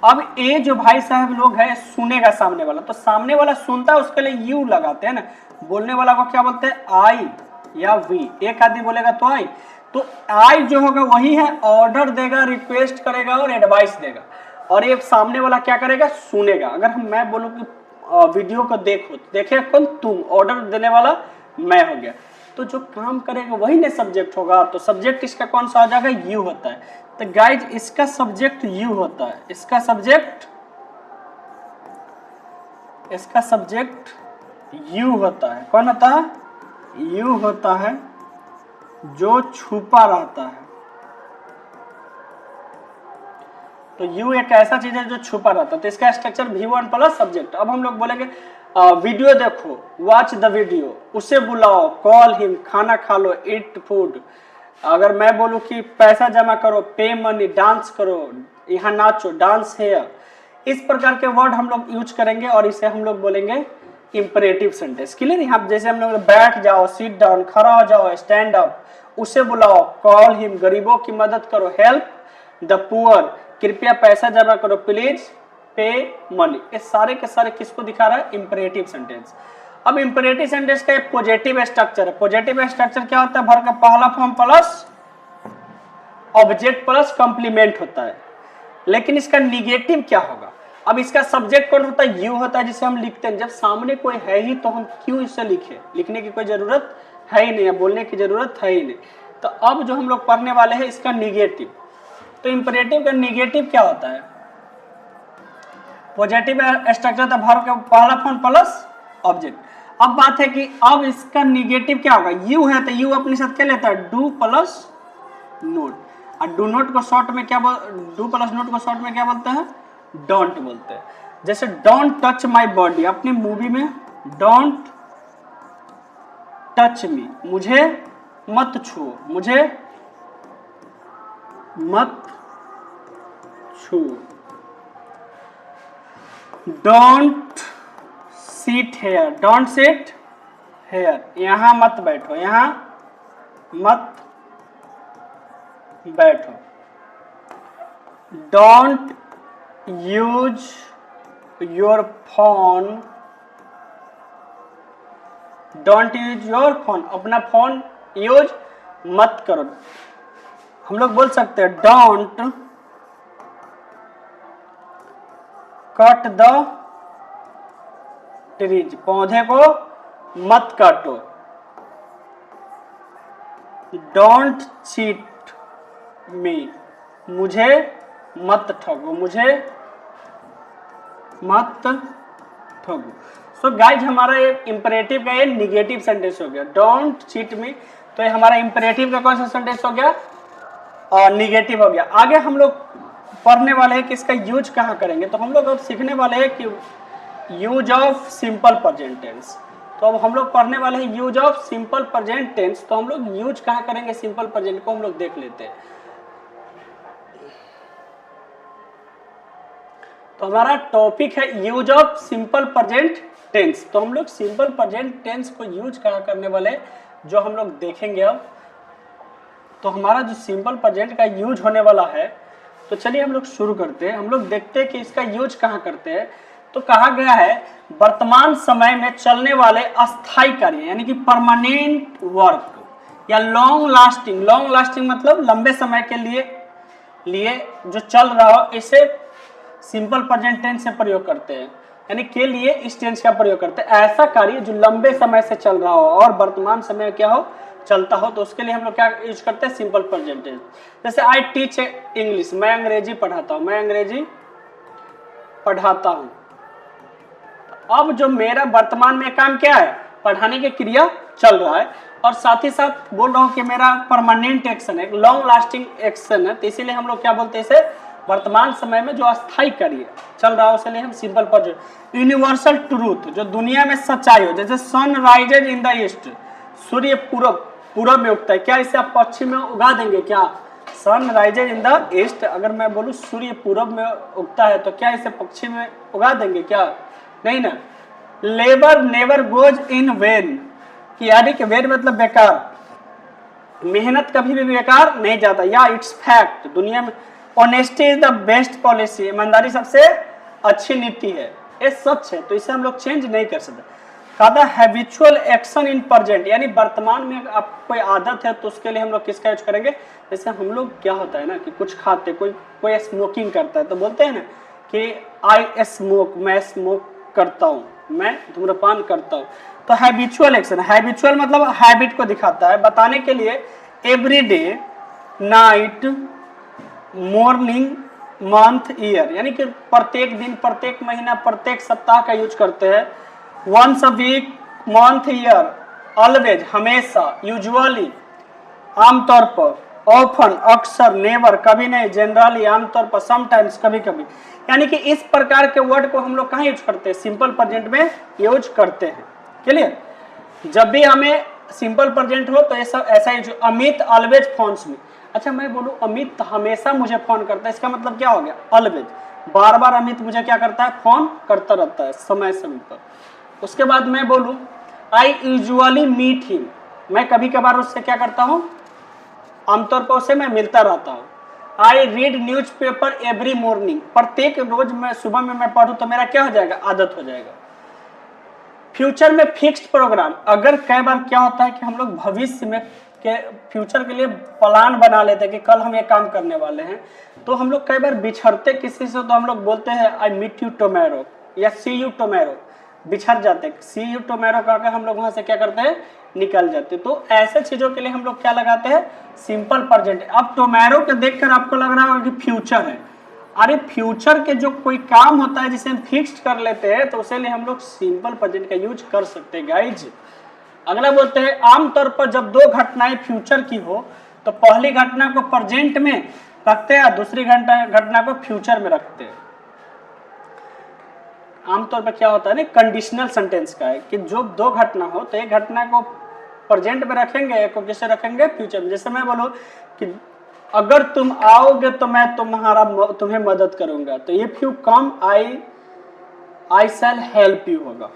अब ये जो भाई साहब लोग है, सुनेगा सामने वाला। तो सामने वाला सुनता है, उसके लिए यू लगाते हैं ना। बोलने वाला को क्या बोलते हैं? आई या वी। एक आदमी बोलेगा तो आई। तो आई जो होगा वही है, ऑर्डर देगा, रिक्वेस्ट करेगा और एडवाइस देगा। और ये सामने वाला क्या करेगा? सुनेगा। अगर मैं बोलूं कि वीडियो को देखो, तो देखे कौन? तुम। ऑर्डर देने वाला मैं हो गया। तो जो काम करेगा वही ने सब्जेक्ट होगा। तो सब्जेक्ट इसका कौन सा हो जाएगा? यू होता है। तो गाइज इसका सब्जेक्ट यू होता है। इसका सब्जेक्ट यू होता है। कौन होता है? यू होता है, जो छुपा रहता है। तो यू एक ऐसा चीज है जो छुपा रहता है। तो इसका स्ट्रक्चर V1 प्लस सब्जेक्ट। अब हम लोग बोलेंगे वीडियो देखो, वॉच द वीडियो। उसे बुलाओ, कॉल हिम, खाना खा लो, ईट फूड। अगर मैं बोलूं कि पैसा जमा करो, पे मनी, डांस करो, यहाँ नाचो, डांस हेयर। इस प्रकार के वर्ड हम लोग यूज करेंगे और इसे हम लोग बोलेंगे इंपरेटिव सेंटेंस। क्लियर? यहाँ जैसे हम लोग बैठ जाओ, सिट डाउन, खड़ा हो जाओ, स्टैंड अप, उसे बुलाओ, कॉल हिम, गरीबों की मदद करो, हेल्प द पुअर, कृपया पैसा जमा करो, प्लीज पे मनी। ये सारे के सारे किसको दिखा रहा है? Imperative sentence. अब इंपरेटिव सेंटेंस का एक पॉजिटिव स्ट्रक्चर है। पॉजिटिव स्ट्रक्चर क्या होता है? वर्ब का पहला form plus object plus complement होता है। लेकिन इसका निगेटिव क्या होगा? अब इसका सब्जेक्ट कौन होता है? यू होता है, जिसे हम लिखते हैं। जब सामने कोई है ही तो हम क्यों इसे लिखे? लिखने की कोई जरूरत है ही नहीं, या बोलने की जरूरत है ही नहीं। तो अब जो हम लोग पढ़ने वाले हैं इसका निगेटिव। तो इंपरेटिव का निगेटिव क्या होता है? पॉजिटिव स्ट्रक्चर था, वर्ब का पहला फॉर्म प्लस ऑब्जेक्ट। अब बात है कि अब इसका निगेटिव क्या होगा? यू है तो यू अपने साथ क्या लेता है? Do plus not. और डू नोट को शॉर्ट में क्या डू प्लस नोट को शॉर्ट में क्या बोलते हैं? डोंट बोलते हैं। जैसे डोंट टच माई बॉडी, अपनी मूवी में डोंट टच मी, मुझे मत छुओ, मुझे मत छुओ। Don't sit here, don't sit here, यहां मत बैठो, यहां मत बैठो। Don't use your phone, don't use your phone, अपना फोन यूज मत करो। हम लोग बोल सकते हैं डोंट कट द ट्रीज, पौधे को मत काटो। डोंट चीट मी, मुझे मत ठगो, मुझे मत ठगो। सो गाइज हमारा ये इंपरेटिव का ये निगेटिव सेंटेंस हो गया, डोंट चीट मी। तो ये हमारा इंपरेटिव का कौन सा सेंटेंस हो गया, और निगेटिव हो गया। आगे हम लोग पढ़ने वाले हैं कि इसका यूज कहाँ करेंगे। तो हम लोग अब सीखने वाले हैं कि use of simple present tense. तो अब हम लोग पढ़ने वाले हैं use of simple present tense. तो हम लोग यूज कहाँ करेंगे सिंपल प्रेजेंट को, हम लोग देख लेते हैं। तो हमारा टॉपिक है use of simple present tense. तो हम लोग सिंपल प्रेजेंट टेंस को यूज कहाँ करने वाले, जो हम लोग देखेंगे अब। तो हमारा जो सिंपल प्रेजेंट का यूज होने वाला है, तो चलिए हम लोग शुरू करते हैं। हम लोग देखते हैं कि इसका यूज कहाँ करते हैं। तो कहा गया है वर्तमान समय में चलने वाले अस्थायी कार्य, यानी कि परमानेंट वर्क या लॉन्ग लास्टिंग। लॉन्ग लास्टिंग मतलब लंबे समय के लिए जो चल रहा हो, इसे सिंपल प्रेजेंट टेंस से प्रयोग करते हैं, यानी के लिए इस टेंस का प्रयोग करते हैं। ऐसा कार्य जो लंबे समय से चल रहा हो और वर्तमान समय में क्या हो, चलता हो, तो उसके लिए हम लोग क्या यूज करते हैं, सिंपल प्रेजेंट टेंस। जैसे आई टीच इंग्लिश, मैं अंग्रेजी पढ़ाता हूँ, मैं अंग्रेजी पढ़ाता हूँ। अब जो मेरा वर्तमान में काम क्या है, पढ़ाने की क्रिया चल रहा है, और साथ ही साथ बोल रहा हूँ कि मेरा परमानेंट एक्शन है, लॉन्ग लास्टिंग एक्शन है। तो इसीलिए हम लोग क्या बोलते हैं, इसे वर्तमान समय में जो अस्थायी कार्य चल रहा है उसे लिए हम सिंपल प्रेजेंट। यूनिवर्सल ट्रूथ, जो दुनिया में सच्चाई हो, जैसे sun rises in the east, सूर्य पूरब में उगता है, क्या इसे आप पश्चिम में उगा देंगे क्या, sun rises in the east. अगर मैं बोलूँ सूर्य पूरब में उगता है, तो क्या इसे पश्चिम में उगा देंगे क्या, नहीं ना। Labour never goes in when, यानी कि वेन मतलब बेकार, मेहनत कभी भी बेकार नहीं जाता। या इट्स फैक्ट, दुनिया में honesty is the best policy, ईमानदारी सबसे अच्छी नीति है, ये सच है, तो इसे हम लोग चेंज नहीं कर सकते। कहा था हैबिचुअल एक्शन इन प्रेजेंट, यानी वर्तमान में आप कोई आदत है तो उसके लिए हम लोग किसका यूज करेंगे। जैसे हम लोग क्या होता है ना कि कुछ खाते, कोई स्मोकिंग करता है तो बोलते हैं ना कि आई स्मोक, मैं स्मोक करता हूँ, मैं धूम्रपान करता हूँ। तो हैबिचुअल एक्शन, हैबिचुअल मतलब हैबिट को दिखाता है, बताने के लिए every day, night, morning, month, year, यानी कि प्रत्येक दिन, प्रत्येक महीना, प्रत्येक सप्ताह का यूज करते हैं। Once a week, month, year, always हमेशा, यूजुअली आमतौर पर, ऑफन अक्सर, नेवर कभी नहीं, जनरली आमतौर पर, समटाइम्स कभी कभी, यानी कि इस प्रकार के वर्ड को हम लोग कहाँ यूज करते हैं, सिंपल प्रेजेंट में यूज करते हैं। क्लियर, जब भी हमें सिंपल प्रेजेंट हो तो ये सब ऐसा यूज। अमित ऑलवेज फोन्स मी, अच्छा मैं बोलूँ अमित हमेशा मुझे फोन करता है, इसका मतलब क्या हो गया, ऑलवेज, बार बार अमित मुझे क्या करता है, फोन करता रहता है समय समय पर। उसके बाद मैं बोलूँ आई यूजुअली मीट हिम, मैं कभी कभार उससे क्या करता हूँ, आमतौर पर उसे मैं मिलता रहता हूँ। I read news paper every morning, प्रत्येक रोज मैं सुबह में मैं पढ़ूँ तो मेरा क्या हो जाएगा, आदत हो जाएगा। फ्यूचर में फिक्स्ड प्रोग्राम, अगर कई बार क्या होता है कि हम लोग भविष्य में के फ्यूचर के लिए प्लान बना लेते हैं कि कल हम ये काम करने वाले हैं, तो हम लोग कई बार बिछड़ते किसी से तो हम लोग बोलते हैं आई मीट यू टोमेरो या सी यू टोमेरो, बिछड़ जाते हैं, सी यू टोमेरो करके हम लोग वहां से क्या करते हैं, निकल जाते हैं। तो ऐसे चीजों के लिए हम लोग क्या लगाते हैं, सिंपल प्रेजेंट। अब टोमेरो को देखकर आपको लग रहा होगा कि फ्यूचर है, अरे फ्यूचर के जो कोई काम होता है जिसे हम फिक्स्ड कर लेते हैं तो उसे लिए हम लोग सिंपल प्रेजेंट का यूज कर सकते हैं गाइज। अगला बोलते हैं आमतौर पर जब दो घटनाएं फ्यूचर की हो तो पहली घटना को प्रेजेंट में रखते हैं, दूसरी घटना को फ्यूचर में रखते हैं। आमतौर पर क्या होता है ना, कंडीशनल सेंटेंस का है कि जो दो घटना हो तो एक घटना को प्रेजेंट में रखेंगे, एक को किसे रखेंगे, फ्यूचर में। जैसे मैं बोलूँ कि अगर तुम आओगे तो मैं तुम्हें मदद करूंगा, तो if you come I shell help you होगा।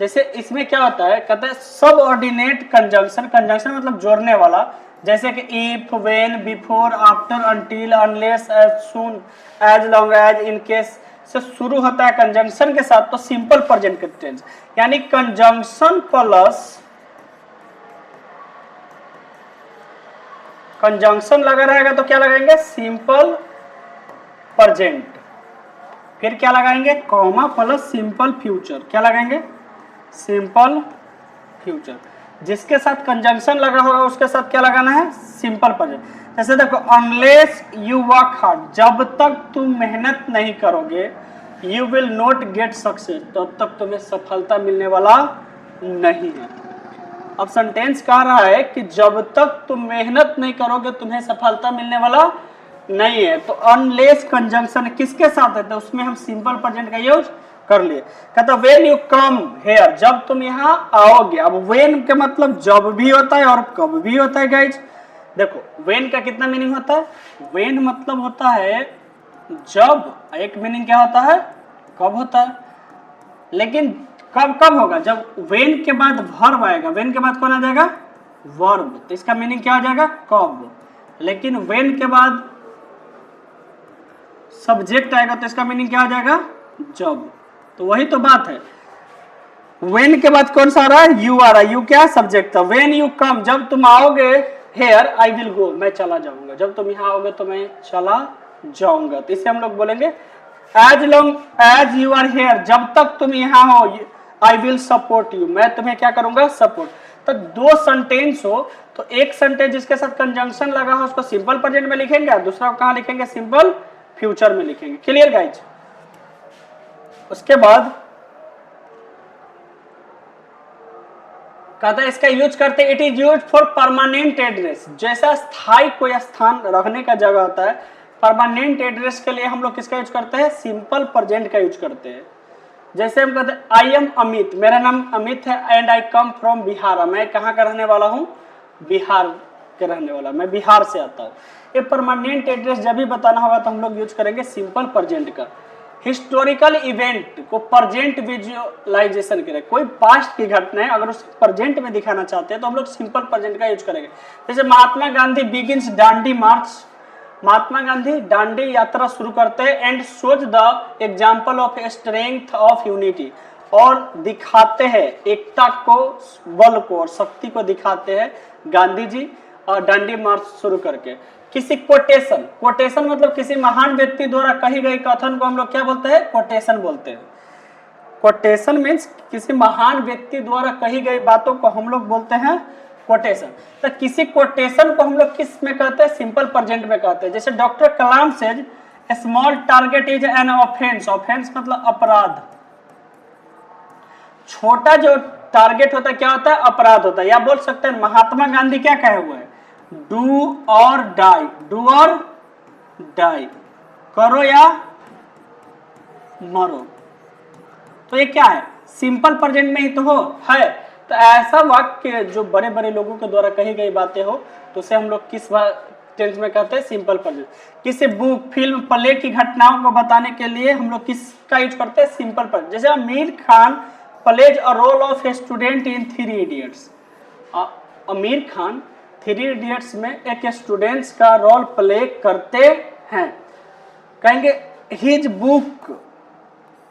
जैसे इसमें क्या होता है, कहते हैं सबऑर्डिनेट कंजंक्शन, कंजंक्शन मतलब जोड़ने वाला, जैसे कि if, when, before, after, until, unless, as soon, as long as, in case से शुरू होता है कंजंक्शन के साथ तो सिंपल प्रेजेंट के टेंस, यानी कंजंक्शन प्लस कंजंक्शन लगा रहेगा तो क्या लगाएंगे, सिंपल प्रेजेंट। फिर क्या लगाएंगे, कॉमा प्लस सिंपल फ्यूचर, क्या लगाएंगे, सिंपल फ्यूचर। जिसके साथ कंजंक्शन लगा होगा उसके साथ क्या लगाना है, सिंपल प्रेजेंट। जैसे देखो, अनलेस यू वर्क हार्ड, जब तक तुम मेहनत नहीं करोगे, you will not get success, तब तक तुम्हें सफलता मिलने वाला नहीं है। अब सेंटेंस कह रहा है कि जब तक तुम मेहनत नहीं करोगे तुम्हें सफलता मिलने वाला नहीं है। तो अनलेस कंजंक्शन किसके साथ है, तो उसमें हम सिंपल प्रेजेंट का यूज कर लिए। कहता व्हेन यू कम हेयर, जब तुम यहाँ आओगे। अब व्हेन के मतलब जब भी होता है और कब भी होता है गाइज। देखो व्हेन का कितना मीनिंग होता है, व्हेन मतलब होता है जब, एक मीनिंग क्या होता है, कब होता है। लेकिन कब कब होगा, जब व्हेन के बाद वर्ब आएगा, व्हेन के बाद कौन आ जाएगा, वर्ब, तो इसका मीनिंग क्या हो जाएगा, कब। लेकिन व्हेन के बाद सब्जेक्ट आएगा तो इसका मीनिंग क्या हो जाएगा, जब। तो वही तो बात है, व्हेन के बाद कौन सा आ रहा है, यू आ रहा है, यू क्या सब्जेक्ट था। व्हेन यू कम, जब तुम आओगे, हेयर आई विल गो, मैं चला जाऊंगा, जब तुम यहाँ आओगे तो मैं चला जाऊंगा। तो इसे हम लोग बोलेंगे as long as you are here, जब तक तुम यहाँ हो, आई विल सपोर्ट यू, मैं तुम्हें क्या करूंगा, सपोर्ट। तो दो सेंटेंस हो तो एक सेंटेंस जिसके साथ कंजंक्शन लगा हो उसको सिंपल प्रेजेंट में लिखेंगे और दूसरा को कहाँ लिखेंगे, सिंपल फ्यूचर में लिखेंगे। Clear guys. उसके बाद कहता है इसका यूज करते, it is use for permanent address, जैसा स्थायी कोई स्थान रखने का जगह होता है, परमानेंट एड्रेस के लिए हम लोग किसका यूज करते हैं, सिंपल प्रेजेंट का यूज करते हैं। जैसे हम कहते हैं आई एम अमित, मेरा नाम अमित है, and I come from Bihar, मैं कहाँ का रहने वाला हूँ, बिहार के रहने वाला, मैं बिहार से आता हूँ। ये परमानेंट एड्रेस जब भी बताना होगा तो हम लोग यूज करेंगे सिंपल प्रेजेंट का। हिस्टोरिकल इवेंट को प्रेजेंट विजुअलाइजेशन करें, कोई पास्ट की घटना है अगर उसे प्रेजेंट में दिखाना चाहते हैं तो हम लोग सिंपल प्रेजेंट का यूज करेंगे। जैसे महात्मा गांधी बिगिंस दांडी मार्च, महात्मा गांधी दांडी यात्रा शुरू करते हैं, and shows the example of strength of unity, और दिखाते हैं एकता को, बल को और शक्ति को दिखाते हैं गांधी जी और दांडी मार्च शुरू करके। किसी कोटेशन, कोटेशन मतलब किसी महान व्यक्ति द्वारा कही गई कथन को हम लोग क्या बोलते हैं, कोटेशन बोलते हैं। कोटेशन मीन्स किसी महान व्यक्ति द्वारा कही गई बातों को हम लोग बोलते हैं कोटेशन। तो किसी कोटेशन को हम लोग किस में कहते हैं, सिंपल प्रेजेंट में कहते हैं। जैसे doctor Kalam says A small target is an offence, offence मतलब अपराध, छोटा जो टारगेट होता है क्या होता है, अपराध होता है। या बोल सकते हैं महात्मा गांधी क्या कहे हुए हैं, डू और डाई, डू और डाई, करो या मरो। तो ये क्या है, सिंपल प्रेजेंट में ही तो हो है। तो ऐसा वाक्य जो बड़े बड़े लोगों के द्वारा कही गई बातें हो तो उसे हम लोग किस टेंस में कहते हैं, सिंपल प्रेजेंट। किसी बुक, फिल्म, प्ले की घटनाओं को बताने के लिए हम लोग किसका यूज करते हैं, सिंपल प्रेजेंट। जैसे Aamir Khan plays a role of a student in 3 idiots, Aamir Khan 3 idiots में एक स्टूडेंट्स का रोल प्ले करते हैं। कहेंगे his book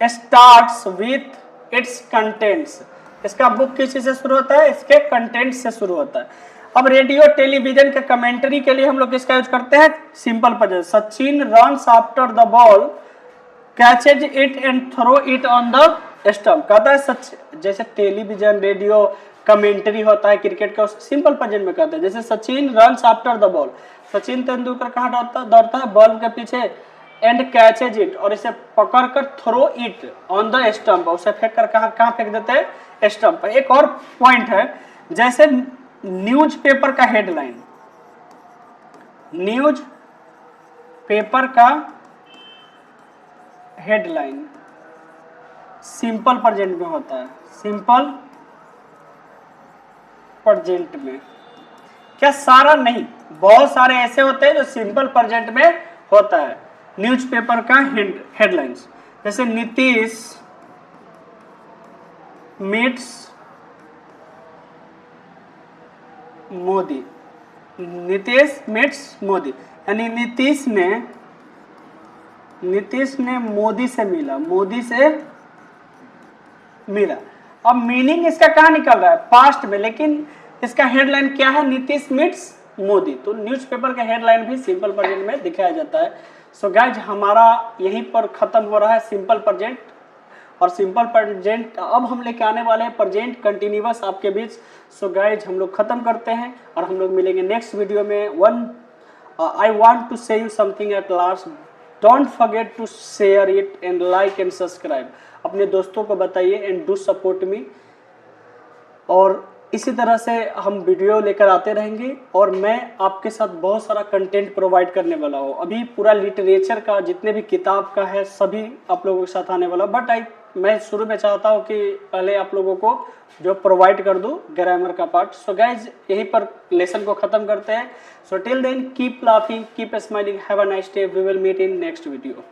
starts with its contents, इसका बुक किस चीज से शुरू होता है, इसके कंटेंट से शुरू होता है। अब रेडियो टेलीविजन के कमेंट्री के लिए हम लोग किसका यूज करते हैं, simple present. Sachin runs after the ball, catches it and throw it on the stump. कहता है सच, जैसे टेलीविजन, रेडियो कमेंट्री होता है क्रिकेट का, उसको सिंपल प्रेजेंट में कहते हैं। जैसे Sachin runs after the ball, Sachin Tendulkar कहाँ दौड़ता है, बॉल के पीछे, एंड कैचेज इट, और इसे पकड़कर throw it on the stump, उसे फेंक कर कहाँ फेंक देते हैं, स्टंप पर। एक और पॉइंट है, जैसे न्यूज पेपर का हेडलाइन, न्यूज पेपर का हेडलाइन सिंपल प्रेजेंट में होता है, सिंपल प्रेजेंट में। क्या सारा नहीं, बहुत सारे ऐसे होते हैं जो सिंपल प्रेजेंट में होता है। न्यूज़पेपर का हेडलाइंस, जैसे नीतीश मीट्स मोदी, नीतीश मीट्स मोदी, यानी नीतीश ने मोदी से मिला, मोदी से मिला। अब मीनिंग इसका कहाँ निकल रहा है, पास्ट में, लेकिन इसका हेडलाइन क्या है, नीतीश मीट्स मोदी। तो न्यूज़पेपर का हेडलाइन भी सिंपल प्रेजेंट में दिखाया जाता है। सो गाइज हमारा यहीं पर खत्म हो रहा है सिंपल प्रेजेंट, और सिंपल प्रेजेंट अब हम लेके आने वाले हैं प्रेजेंट कंटिन्यूअस आपके बीच। सो गाइज हम लोग खत्म करते हैं और हम लोग मिलेंगे नेक्स्ट वीडियो में। I want to say you something at last. Don't forget to share it and like and subscribe. अपने दोस्तों को बताइए and do support me. और इसी तरह से हम वीडियो लेकर आते रहेंगे और मैं आपके साथ बहुत सारा कंटेंट प्रोवाइड करने वाला हूँ। अभी पूरा लिटरेचर का जितने भी किताब का है सभी आप लोगों के साथ आने वाला, बट मैं शुरू में चाहता हूँ कि पहले आप लोगों को जो प्रोवाइड कर दूँ ग्रामर का पार्ट। सो गाइज यहीं पर लेसन को ख़त्म करते हैं। So till then keep laughing, keep smiling, have a nice day, we will meet in next video.